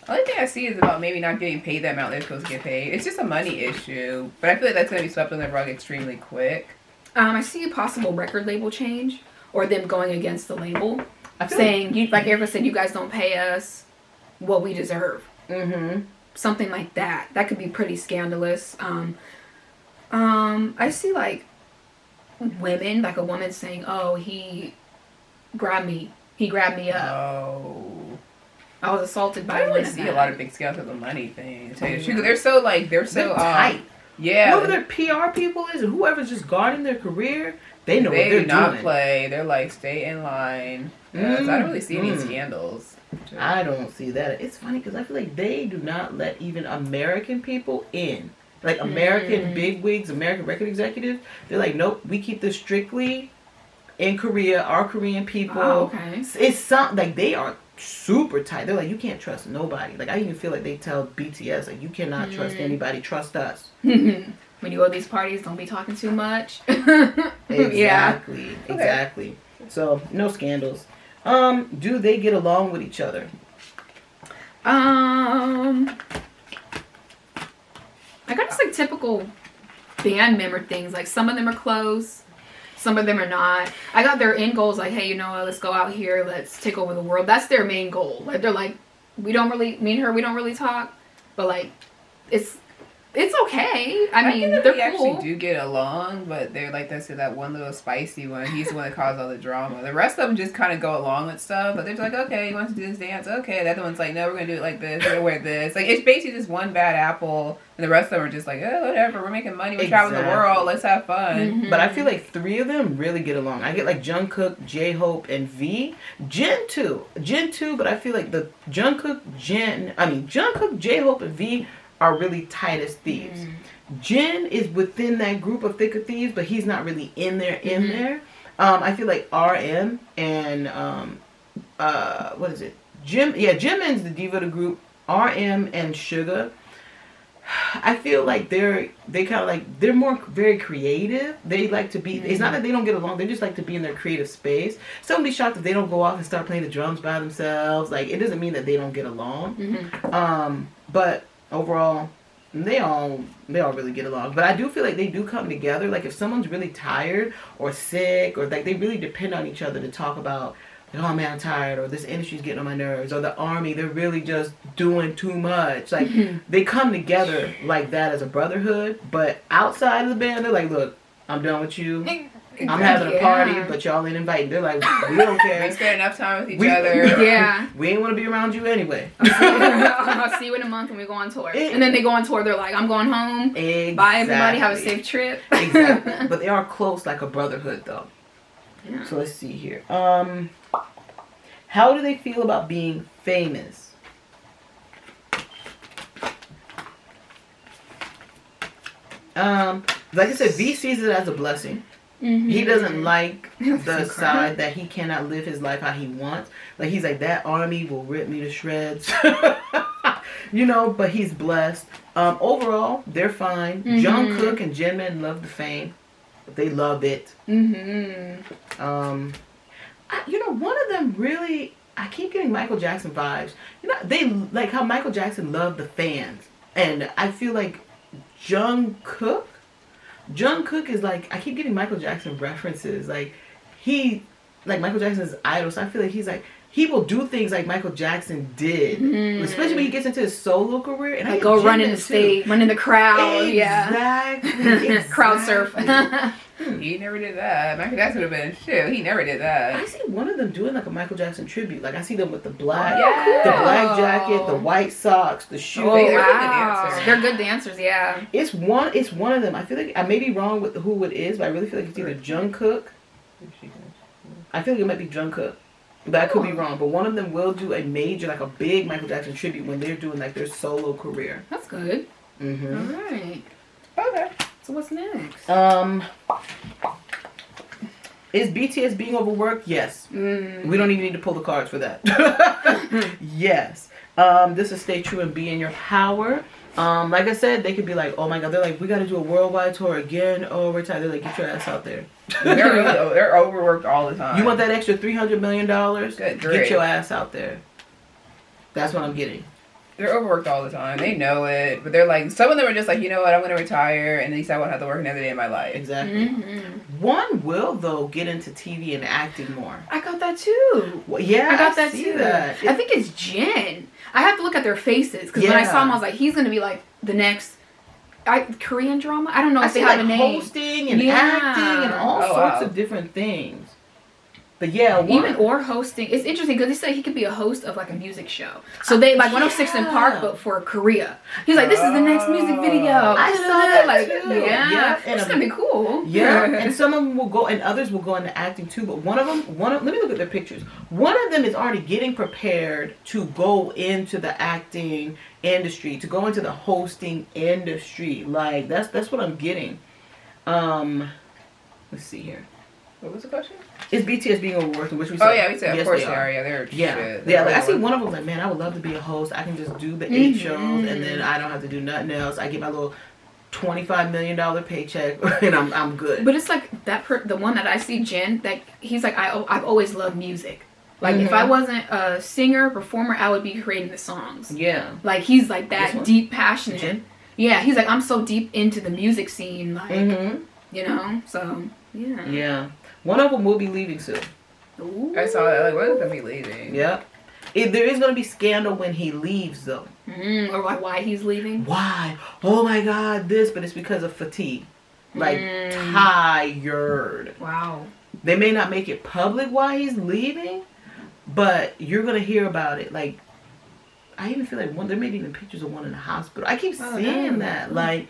S2: The only thing I see is about maybe not getting paid that amount they're supposed to get paid. It's just a money issue. But I feel like that's going to be swept under the rug extremely quick.
S3: I see a possible record label change, or them going against the label, saying,
S1: like,
S3: like Erica said, you guys don't pay us what we deserve.
S1: Mm-hmm.
S3: Something like that. That could be pretty scandalous. I see, like, women, like a woman saying, oh, he grabbed me up.
S2: Oh.
S3: I was assaulted by
S2: I
S3: one
S2: really
S3: of
S2: see
S3: them.
S2: a lot of big scandals with the money thing. To tell you the truth. They're so, like, they're
S1: tight.
S2: Yeah.
S1: Whoever their PR people is, and whoever's just guarding their career, they know what they're doing.
S2: They do not play. They're like, stay in line. Yeah, so I don't really see any scandals.
S1: I don't see that. It's funny because I feel like they do not let even American people in. Like, American bigwigs, American record executives, they're like, nope, we keep this strictly in Korea, our Korean people.
S3: Oh, okay.
S1: It's something, like, they are super tight. They're like, you can't trust nobody. Like, I even feel like they tell BTS, like, you cannot trust anybody, trust us.
S3: When you go to these parties, don't be talking too much.
S1: Exactly. Exactly. So, no scandals. Do they get along with each other?
S3: I got just like typical band member things. Like, some of them are close, some of them are not. I got their end goals, like, hey, you know what, let's go out here, let's take over the world. That's their main goal. Like, they're like, me and her, we don't really talk, but like, it's okay. I mean,
S2: think
S3: they're
S2: they
S3: cool.
S2: actually do get along, but they're like that one little spicy one. He's the one that caused all the drama. The rest of them just kind of go along with stuff, but they're just like, okay, you want to do this dance? Okay. The other one's like, no, we're going to do it like this. We're going to wear this. Like, it's basically just one bad apple, and the rest of them are just like, oh, whatever. We're making money. We're traveling the world. Let's have fun.
S1: But I feel like 3 of them really get along. I get like Jungkook, J-Hope, and V. Jin too, but I feel like the Jungkook, J-Hope, and V are really tight as thieves. Jin is within that group of thicker thieves, but he's not really in there. I feel like RM and what is it? Jimin's the diva of the group. RM and Suga, I feel like they're more very creative. They like to be. It's not that they don't get along. They just like to be in their creative space. So don't be shocked if they don't go off and start playing the drums by themselves. Like, it doesn't mean that they don't get along. But overall, they all really get along. But I do feel like they do come together. Like, if someone's really tired or sick, or like, they really depend on each other to talk about, like, oh man, I'm tired, or this industry's getting on my nerves, or the army, they're really just doing too much. Like, they come together like that as a brotherhood. But outside of the band, they're like, look, I'm done with you. I'm having a party, but y'all ain't invited. They're like, we don't care.
S2: We spend enough time with each other.
S3: Yeah.
S1: We ain't want to be around you anyway.
S3: I'll see you in a month when we go on tour. And then they go on tour, they're like, I'm going home.
S1: Exactly.
S3: Bye, everybody. Have a safe trip.
S1: Exactly. But they are close like a brotherhood, though. Yeah. So let's see here. How do they feel about being famous? Like I said, V sees it as a blessing. He doesn't like the side that he cannot live his life how he wants. Like, he's like, that army will rip me to shreds. But he's blessed. Overall, they're fine. Jungkook and Jimin love the fame. They love it. One of them really, I keep getting Michael Jackson vibes. They like how Michael Jackson loved the fans. And I feel like Jungkook is like, I keep getting Michael Jackson references. Like, Michael Jackson's idol. So I feel like he's like, he will do things like Michael Jackson did, especially when he gets into his solo career. And
S3: like go run in the stage, run in the crowd,
S1: exactly.
S3: Crowd surf.
S2: He never did that. Michael Jackson would have been shit. He never did that.
S1: I see one of them doing like a Michael Jackson tribute. Like I see them with the black,
S2: cool.
S1: the black jacket, the white socks, the shoes.
S3: Oh wow, they're good dancers. Yeah,
S1: it's one of them. I feel like I may be wrong with who it is, but I really feel like it's either Jungkook. I feel like it might be Jungkook. But I could be wrong. But one of them will do a major, like a big Michael Jackson tribute when they're doing like their solo career.
S3: That's good.
S1: Mm-hmm.
S3: All right.
S2: Okay.
S3: So what's next?
S1: Is BTS being overworked? Yes. We don't even need to pull the cards for that. Yes. This is stay true and be in your power. Like I said, they could be like, oh my god, they're like, we got to do a worldwide tour again. Oh, we're tired. They're like, get your ass out there.
S2: They're overworked all the time.
S1: You want that extra $300 million?
S2: Good grief.
S1: Get your ass out there. That's what I'm getting.
S2: They're overworked all the time. They know it, but they're like, some of them are just like, you know what, I'm going to retire, and at least I won't have to work another day in my life.
S1: Exactly. One will though get into TV and acting more.
S3: I got that too.
S1: Well, yeah,
S3: I got that
S1: see
S3: too.
S1: That.
S3: I think it's Jin. I have to look at their faces because when I saw him, I was like, he's going to be like the next Korean drama. I don't know if they have a name.
S1: Hosting and acting and all sorts of different things. But yeah,
S3: even hosting. It's interesting because they say he could be a host of like a music show. So they like 106 in Park, but for Korea. He's like, this is the next music video.
S1: I saw that too.
S3: Yeah, it's gonna be cool.
S1: Yeah, and some of them will go, and others will go into acting too. But one of them, let me look at their pictures. One of them is already getting prepared to go into the acting industry, to go into the hosting industry. Like that's what I'm getting. Let's see here.
S2: What was the question?
S1: Is BTS being overworked? Which we said.
S2: Oh yeah, we said
S1: yes,
S2: of course
S1: they are.
S2: Yeah, they're shit.
S1: Yeah. Like, I see one of them like, man, I would love to be a host. I can just do the 8 shows, and then I don't have to do nothing else. I get my little $25 million paycheck, and I'm good.
S3: But it's like the one that I see, Jin. Like he's like, I've always loved music. Like if I wasn't a singer, performer, I would be creating the songs.
S1: Yeah.
S3: Like he's like that deep, passionate.
S1: Jin?
S3: Yeah, he's like, I'm so deep into the music scene, like you know. So yeah.
S1: Yeah. One of them will be leaving soon.
S3: Ooh.
S2: I saw that. Like, when is gonna be leaving?
S1: Yep. There is going to be scandal when he leaves, though.
S3: Or why he's leaving.
S1: Why? Oh my God, this, but it's because of fatigue. Like tired.
S3: Wow.
S1: They may not make it public why he's leaving, but you're going to hear about it. Like, I even feel like there may be even pictures of one in the hospital. I keep seeing that. Like,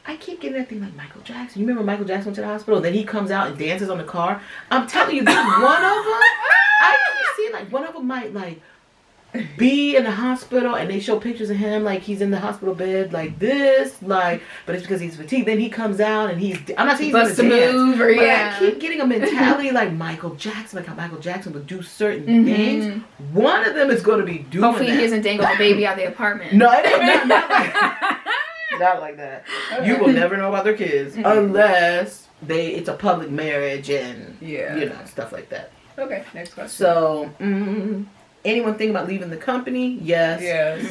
S1: I keep getting that thing like Michael Jackson. You remember Michael Jackson went to the hospital? Then he comes out and dances on the car. I'm telling you, there's one of them. I keep seeing like one of them might like be in the hospital, and they show pictures of him like he's in the hospital bed like this, like. But it's because he's fatigued. Then he comes out and I'm not saying he's gonna dance, but I keep getting a mentality like Michael Jackson, like how Michael Jackson would do certain things. One of them is going to be doing.
S3: Hopefully, he doesn't dangle the baby out of the apartment.
S1: No, it ain't not like that. Not like that. You will never know about their kids unless it's a public marriage and stuff like that.
S2: Okay, next question.
S1: So, anyone think about leaving the company? Yes.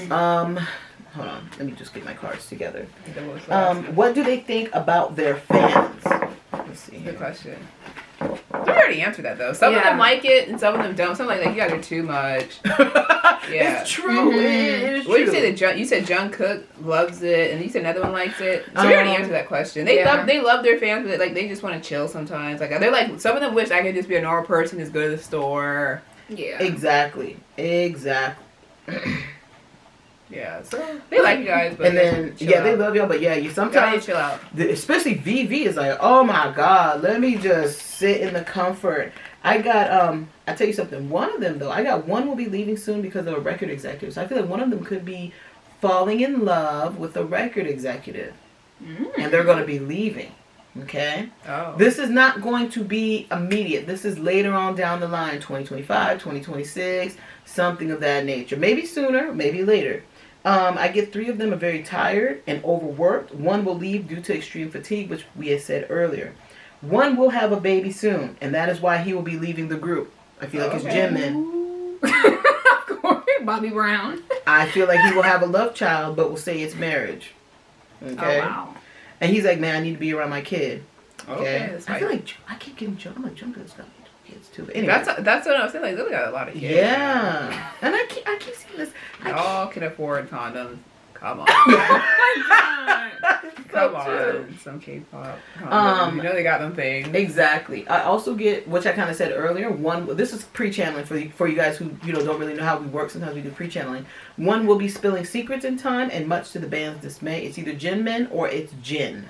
S1: Hold on, let me just get my cards together. What do they think about their fans? Let's see.
S2: Good question. We already answered that though. Some of them like it and some of them don't. Some like you guys are too much. Yeah,
S1: it's true. It is
S2: what
S1: true.
S2: did you say? You said Jungkook loves it, and you said another one likes it. So we already answered that question. They love their fans, but like they just want to chill sometimes. Like they're like some of them wish I could just be a normal person, just go to the store.
S3: Yeah.
S1: Exactly.
S2: Yeah, so they like you guys, but
S1: and then they love y'all, but you sometimes
S2: chill out.
S1: Especially VV is like, oh my God, let me just sit in the comfort. I got I tell you something. One of them though, one will be leaving soon because of a record executive. So I feel like one of them could be falling in love with a record executive, and they're going to be leaving. Okay.
S2: Oh.
S1: This is not going to be immediate. This is later on down the line, 2025, 2026, something of that nature. Maybe sooner, maybe later. I get 3 of them are very tired and overworked. One will leave due to extreme fatigue, which we had said earlier. One will have a baby soon, and that is why he will be leaving the group. I feel like it's Jimin.
S3: Of course, Bobby Brown.
S1: I feel like he will have a love child, but will say it's marriage. Okay.
S3: Oh wow.
S1: And he's like, man, I need to be around my kid. Okay.
S2: That's
S1: I feel
S2: right.
S1: like I keep getting jumped. I'm like, jumping stuff. Kids too. But anyway.
S2: That's what I was saying. Like, they got a lot of kids.
S1: Yeah. And I keep seeing this.
S2: Y'all can afford condoms. Come on.
S3: Oh my God.
S2: Come on. Some K-pop condoms. You know they got them things.
S1: Exactly. I also get, which I kind of said earlier, this is pre-channeling for you guys who don't really know how we work. Sometimes we do pre-channeling. One will be spilling secrets in time, and much to the band's dismay, it's either Jinmin or it's Jin.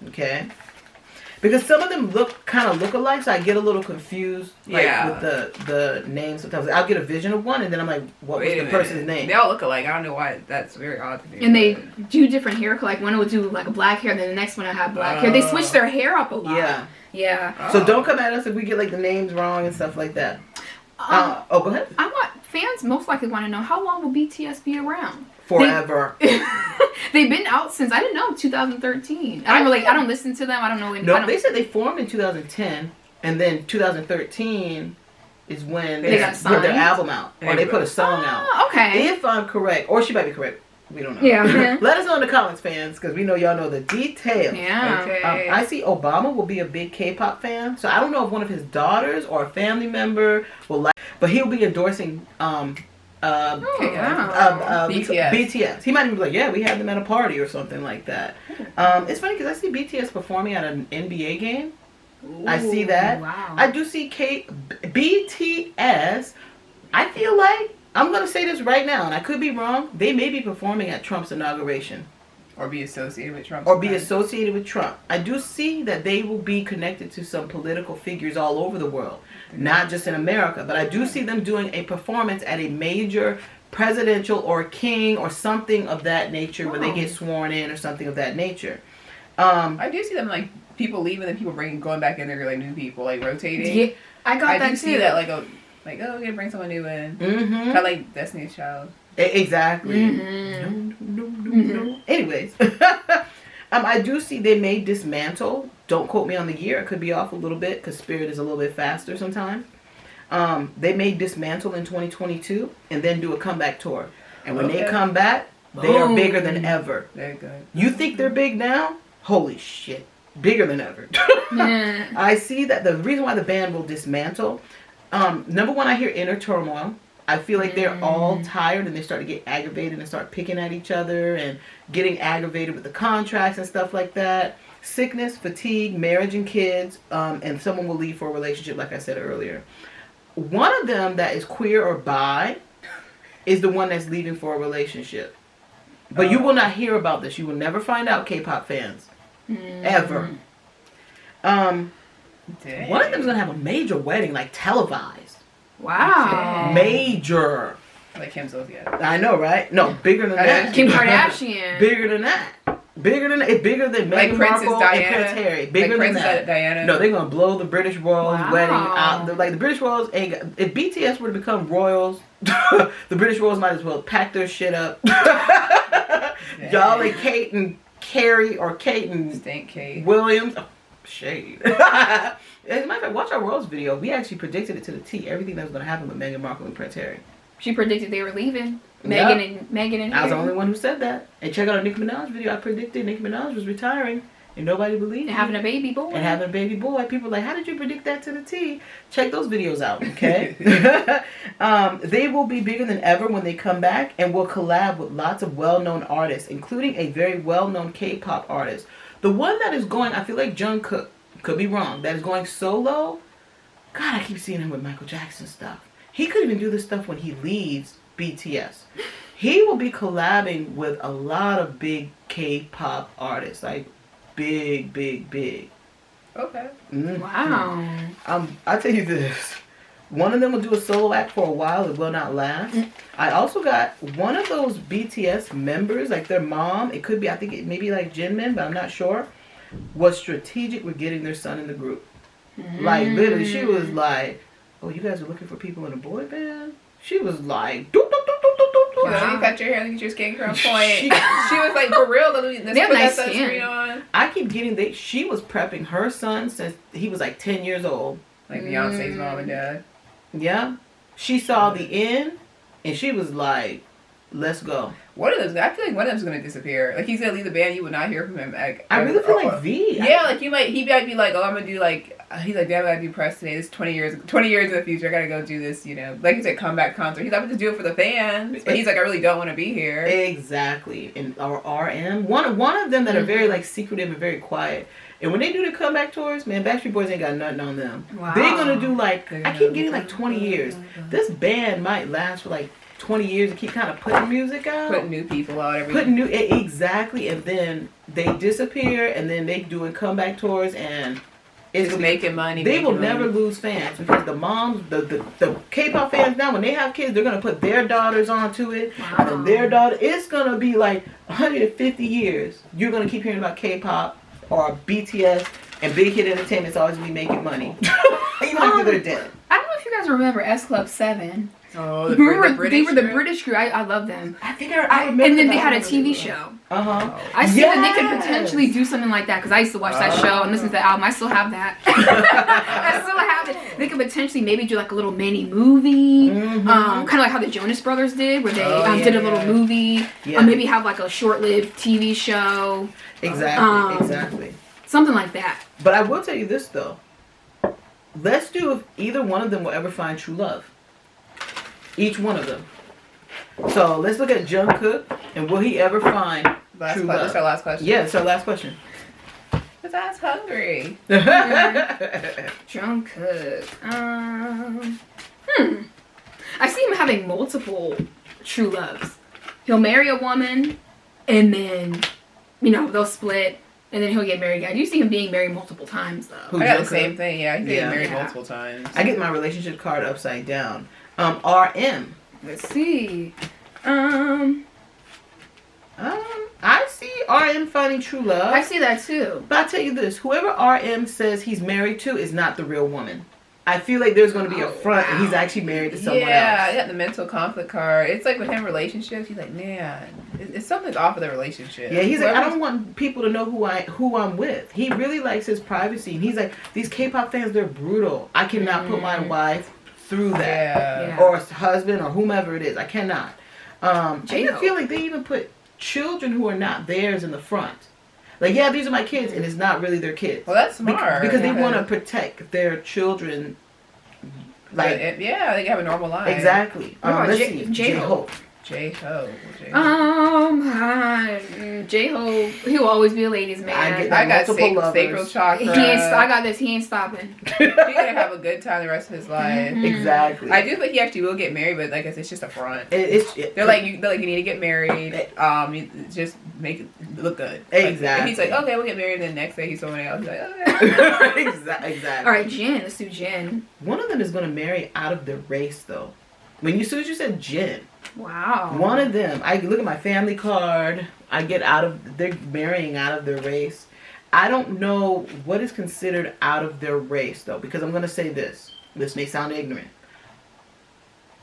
S1: Okay? Because some of them kind of look alike, so I get a little confused with the names sometimes. I'll get a vision of one, and then I'm like, what was the person's name?
S2: They all look alike. I don't know why. That's very odd to me.
S3: And they do different hair. Like one will do like a black hair, and then the next one will have black hair. They switch their hair up a lot.
S1: Yeah.
S3: Yeah.
S1: So don't come at us if we get like the names wrong and stuff like that. Go ahead.
S3: I want fans most likely want to know, how long will BTS be around?
S1: Forever.
S3: They've been out since, I didn't know, 2013. I don't listen to them. I don't know.
S1: No, they said they formed in 2010, and then 2013 is when they put their album out, or they put a song out.
S3: Okay.
S1: If I'm correct, or she might be correct. We don't know.
S3: Yeah.
S1: Let us know in the comments, fans, because we know y'all know the details.
S3: Yeah.
S2: Okay.
S1: I see Obama will be a big K-pop fan, so I don't know if one of his daughters or a family member will like, but he'll be endorsing BTS. He might even be like, yeah, we had them at a party or something like that. It's funny because I see BTS performing at an NBA game. Ooh, I see that.
S3: Wow.
S1: I do see BTS. I feel like, I'm going to say this right now, and I could be wrong, they may be performing at Trump's inauguration.
S2: Or be associated with Trump.
S1: I do see that they will be connected to some political figures all over the world, not just in America. But I do see them doing a performance at a major presidential or king or something of that nature when they get sworn in or something of that nature.
S2: I do see them like people leaving and people going back in there like new people like rotating.
S3: Yeah, I do
S2: see that we're gonna bring someone new in. Kind of like Destiny's Child.
S1: Exactly. No. Anyways, I do see they may dismantle. Don't quote me on the year. It could be off a little bit because Spirit is a little bit faster sometimes. They may dismantle in 2022 and then do a comeback tour. And when they come back, they are bigger than ever.
S2: Very good.
S1: You think they're big now? Holy shit. Bigger than ever. I see that the reason why the band will dismantle, number one, I hear inner turmoil. I feel like they're all tired and they start to get aggravated and start picking at each other and getting aggravated with the contracts and stuff like that. Sickness, fatigue, marriage and kids, and someone will leave for a relationship like I said earlier. One of them that is queer or bi is the one that's leaving for a relationship. But you will not hear about this. You will never find out, K-pop fans. Ever. One of them's going to have a major wedding, like televised.
S3: Wow.
S1: Major.
S2: Like Kim Sophia.
S1: I know, right? No, bigger than that.
S3: Kim Kardashian.
S1: Bigger than that. It's bigger than Meghan Markle and Prince Harry. Bigger than that.
S2: Diana.
S1: No, they're gonna blow the British royals' wedding out. Like the British royals ain't. If BTS were to become royals, the British royals might as well pack their shit up. Y'all and Kate and Carrie or Kate and
S2: Stink Kate
S1: Williams. Oh, shade. As a matter of fact, watch our royals video. We actually predicted it to the T. Everything that was gonna happen with Meghan Markle and Prince Harry.
S3: She predicted they were leaving.
S1: Yep.
S3: Meghan and
S1: I was the only one who said that. And check out our Nicki Minaj video. I predicted Nicki Minaj was retiring. And nobody believed
S3: and having a baby boy.
S1: People were like, how did you predict that to the T? Check those videos out, okay? They will be bigger than ever when they come back and will collab with lots of well-known artists, including a very well-known K-pop artist. The one that is going, I feel like Jungkook, could be wrong, that is going solo. God, I keep seeing him with Michael Jackson stuff. He could even do this stuff when he leaves BTS. He will be collabing with a lot of big K-pop artists, like big.
S2: Okay.
S1: Mm-hmm.
S3: Wow.
S1: I'll tell you this. One of them will do a solo act for a while. It will not last. I also got one of those BTS members, like their mom. It could be, I think it may be like Jinmin, but I'm not sure. Was strategic with getting their son in the group. Like literally, she was like, "Oh, you guys are looking for people in a boy band?" She was like, doop, doop, doop, doop, doop, doop. Wow.
S2: Let me cut your hair, let me get your skin on point. She was like, for real, let's
S3: They have
S2: put
S3: nice
S2: that
S3: skin.
S2: sunscreen on.
S1: I keep getting she was prepping her son since he was like 10 years old.
S2: Like Beyonce's mom and dad.
S1: Yeah. She saw the end and she was like, let's go.
S2: One of those, I feel like one of them's gonna disappear. Like he's gonna leave the band, you would not hear from him. Like,
S1: I really feel like V.
S2: Yeah, like he might be like, oh, I'm gonna do like, he's like, damn, I gotta do press today. This is 20 years in the future. I gotta go do this, you know. Like he said, comeback concert. He's like, I'm gonna do it for the fans. But he's like, I really don't want to be here.
S1: Exactly. And or RM, one of them that are very like secretive and very quiet. And when they do the comeback tours, man, Backstreet Boys ain't got nothing on them.
S3: Wow.
S1: They're gonna do like, I keep getting like 20 years. This band might last for like 20 years and keep kind of putting music out.
S2: Putting new people out every
S1: exactly, and then they disappear, and then they doing comeback tours, and it's
S2: making money.
S1: They will never lose fans because the moms, the K-pop fans now, when they have kids, they're gonna put their daughters onto it, and then their daughter. It's gonna be like 150 years. You're gonna keep hearing about K-pop or BTS, and Big Hit Entertainment's always gonna be making money, even after they're dead.
S3: I don't know if you guys remember S Club 7.
S2: Oh,
S3: they were the British crew. I love them.
S1: I think I remember.
S3: And then they had a TV show. I see that they could potentially do something like that because I used to watch that show and listen to the album. I still have that. I still have it. They could potentially maybe do like a little mini movie, kind of like how the Jonas Brothers did, where they did a little movie.
S1: Yeah.
S3: Maybe have like a short-lived TV show.
S1: Exactly.
S3: Something like that.
S1: But I will tell you this though. Let's do if either one of them will ever find true love. Each one of them. So let's look at Jungkook and will he ever find true love?
S2: That's our last question.
S1: Yeah, it's our last question.
S2: Because I was hungry.
S3: Jungkook. I see him having multiple true loves. He'll marry a woman, and then, they'll split, and then he'll get married again. I do see him being married multiple times, though.
S2: I got the same thing. Yeah, he's getting married multiple times.
S1: I get my relationship card upside down. RM.
S3: Let's see.
S1: I see RM finding true love.
S3: I see that too.
S1: But I tell you this, whoever RM says he's married to is not the real woman. I feel like there's going to be a front and he's actually married to someone else.
S2: Yeah, I got the mental conflict card. It's like with him relationships, he's like, man, it's something's off of the relationship.
S1: Yeah, he's like, I don't want people to know who I'm with. He really likes his privacy. And he's like, these K-pop fans, they're brutal. I cannot put my wife through that.
S2: Yeah.
S1: Or husband or whomever it is. I cannot. I feel like they even put children who are not theirs in the front. Like, yeah, these are my kids, and it's not really their kids.
S2: Well, that's smart.
S1: Because they want to protect their children. Like,
S2: they have a normal life.
S1: Exactly.
S3: Let's see.
S1: J-Hope.
S2: J-Hope.
S3: J-Hope, he'll always be a ladies' man.
S2: I got sacral chakra.
S3: I got this. He ain't stopping.
S2: He's gonna have a good time the rest of his life.
S1: Exactly.
S2: I do think he actually will get married, but like I said, it's just a front. They're like you need to get married. You just make it look good.
S1: Exactly.
S2: Like, he's like, okay, we'll get married. And the next day he's someone else. He's like, okay.
S1: Exactly.
S3: All right, Jen. Let's do Jen.
S1: One of them is gonna marry out of the race, though. As soon as you said Jen.
S3: Wow.
S1: One of them, I look at my family card, they're marrying out of their race. I don't know what is considered out of their race, though, because I'm going to say this. This may sound ignorant.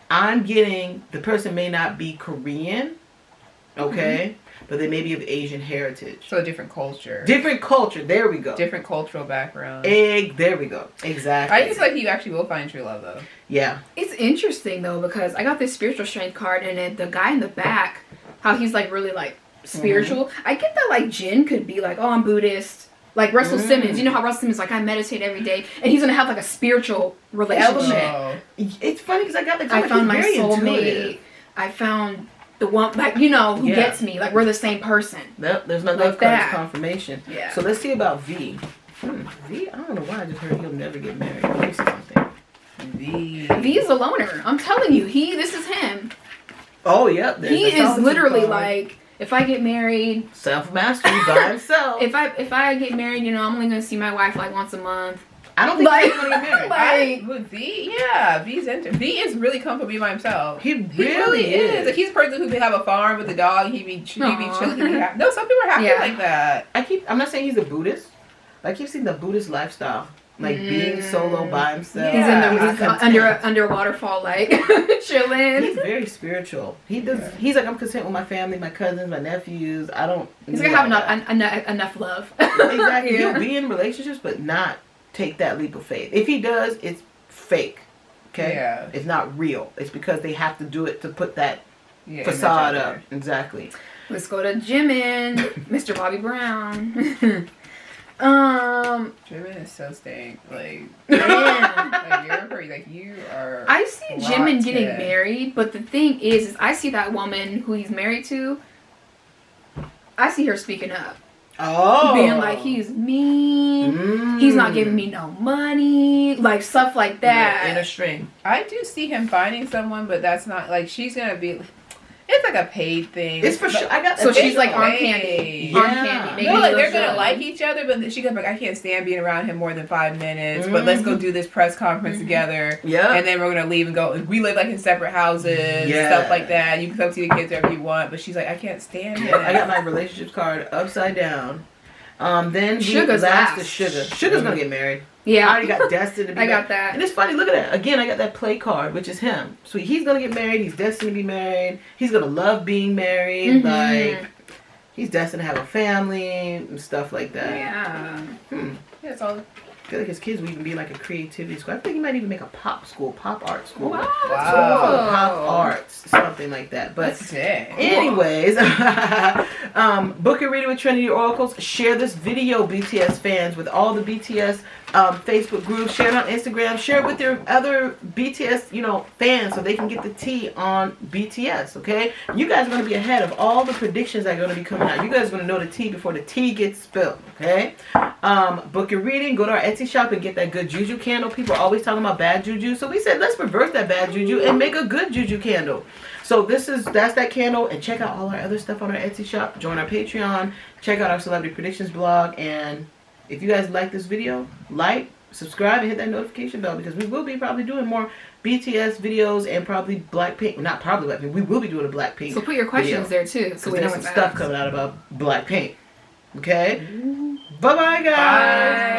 S1: I'm getting, the person may not be Korean, okay, but they may be of Asian heritage.
S2: So a different culture.
S1: Different culture, there we go.
S2: Different cultural background.
S1: There we go, exactly.
S2: I just like you actually will find true love, though.
S1: Yeah.
S3: It's interesting, though, because I got this spiritual strength card, and then the guy in the back, how he's, like, really, like, spiritual. I get that, like, Jin could be like, oh, I'm Buddhist. Like Russell Simmons. You know how Russell Simmons, like, I meditate every day, and he's going to have, like, a spiritual relationship.
S2: Oh.
S1: It's funny, because
S3: I found my soulmate. I found the one, like, who gets me. Like, we're the same person.
S1: Nope, there's no love card confirmation.
S3: Yeah.
S1: So let's see about V. V, I don't know why I just heard he'll never get married. Let me see something.
S3: V is a loner. I'm telling you, this is him.
S1: Oh, yeah.
S3: He is literally like, if I get married,
S1: self-mastery by himself.
S3: If I get married, I'm only gonna see my wife like once a month.
S1: I don't think he's gonna get married.
S2: With V, yeah, V is really comfortable being by himself.
S1: He really is.
S2: Like, he's a person who could have a farm with a dog. He'd be chilling. No, some people are happy like that.
S1: I'm not saying he's a Buddhist. I keep seeing the Buddhist lifestyle. like being solo by himself.
S3: He's
S2: Yeah.
S3: under a waterfall, like chilling.
S1: He's very spiritual. He's like, I'm content with my family, my cousins, my nephews. I don't.
S3: He's gonna have enough love.
S1: Exactly.
S3: Yeah.
S1: He'll be in relationships, but not take that leap of faith. If he does, it's fake. Okay.
S2: Yeah.
S1: It's not real. It's because they have to do it to put that
S2: Yeah,
S1: facade
S2: image out
S1: up.
S2: there.
S1: Exactly.
S3: Let's go to Jimin, Mr. Bobby Brown.
S2: Jimin is so stank. Like,
S3: Man.
S2: you are.
S3: I see Jimin getting
S2: rotten.
S3: married, but the thing is I see that woman who he's married to. I see her speaking up, being like, he's mean. He's not giving me no money, like stuff like that.
S1: Inner string.
S2: I do see him finding someone, but that's not like she's gonna be. It's like a paid thing.
S1: It's for sure. I got.
S3: So she's like
S2: on
S3: arm candy.
S1: Yeah.
S3: Arm candy.
S2: No, like they're
S3: Maybe
S2: gonna like each other, but she goes like, I can't stand being around him more than 5 minutes. But
S1: Mm-hmm.
S2: let's go do this press conference together.
S1: Yeah.
S2: And then we're gonna leave and go. We live like in separate houses,
S1: Yeah.
S2: stuff like that. You can come see the kids wherever you want. But she's like, I can't stand him.
S1: I got my relationships card upside down. Then
S3: Sugar's
S1: last
S3: last.
S1: is Sugar. Sugar's gonna get married. I
S3: Yeah.
S1: already got destined to be
S3: I got
S1: married.
S3: that.
S1: And it's funny, look at that. Again, I got that play card, which is him. So he's gonna get married, he's destined to be married, he's gonna love being married, like he's destined to have a family and stuff like that.
S3: Yeah.
S2: Yeah, it's all.
S1: I feel like his kids will even be like a creativity school. I think he might even make a pop art school.
S3: Wow.
S1: Pop arts, something like that. But
S2: That's sick.
S1: anyways, book a reading with Trinity Oracles. Share this video, BTS fans, with all the BTS Facebook groups. Share it on Instagram. Share it with your other BTS, fans, so they can get the tea on BTS. Okay, you guys are going to be ahead of all the predictions that are going to be coming out. You guys are going to know the tea before the tea gets spilled. Okay, book your reading. Go to our Etsy shop and get that good juju candle. People are always talking about bad juju, so we said let's reverse that bad juju and make a good juju candle. So that's that candle, and check out all our other stuff on our Etsy shop. Join our Patreon. Check out our Celebrity Predictions blog. And if you guys like this video, like, subscribe, and hit that notification bell, because we will be probably doing more BTS videos and probably Blackpink. Not probably Blackpink. We will be doing a Blackpink.
S3: So put your questions there too, so we know
S1: there's
S3: what's
S1: some stuff coming out about Blackpink. Okay. Bye bye, guys.
S3: Bye.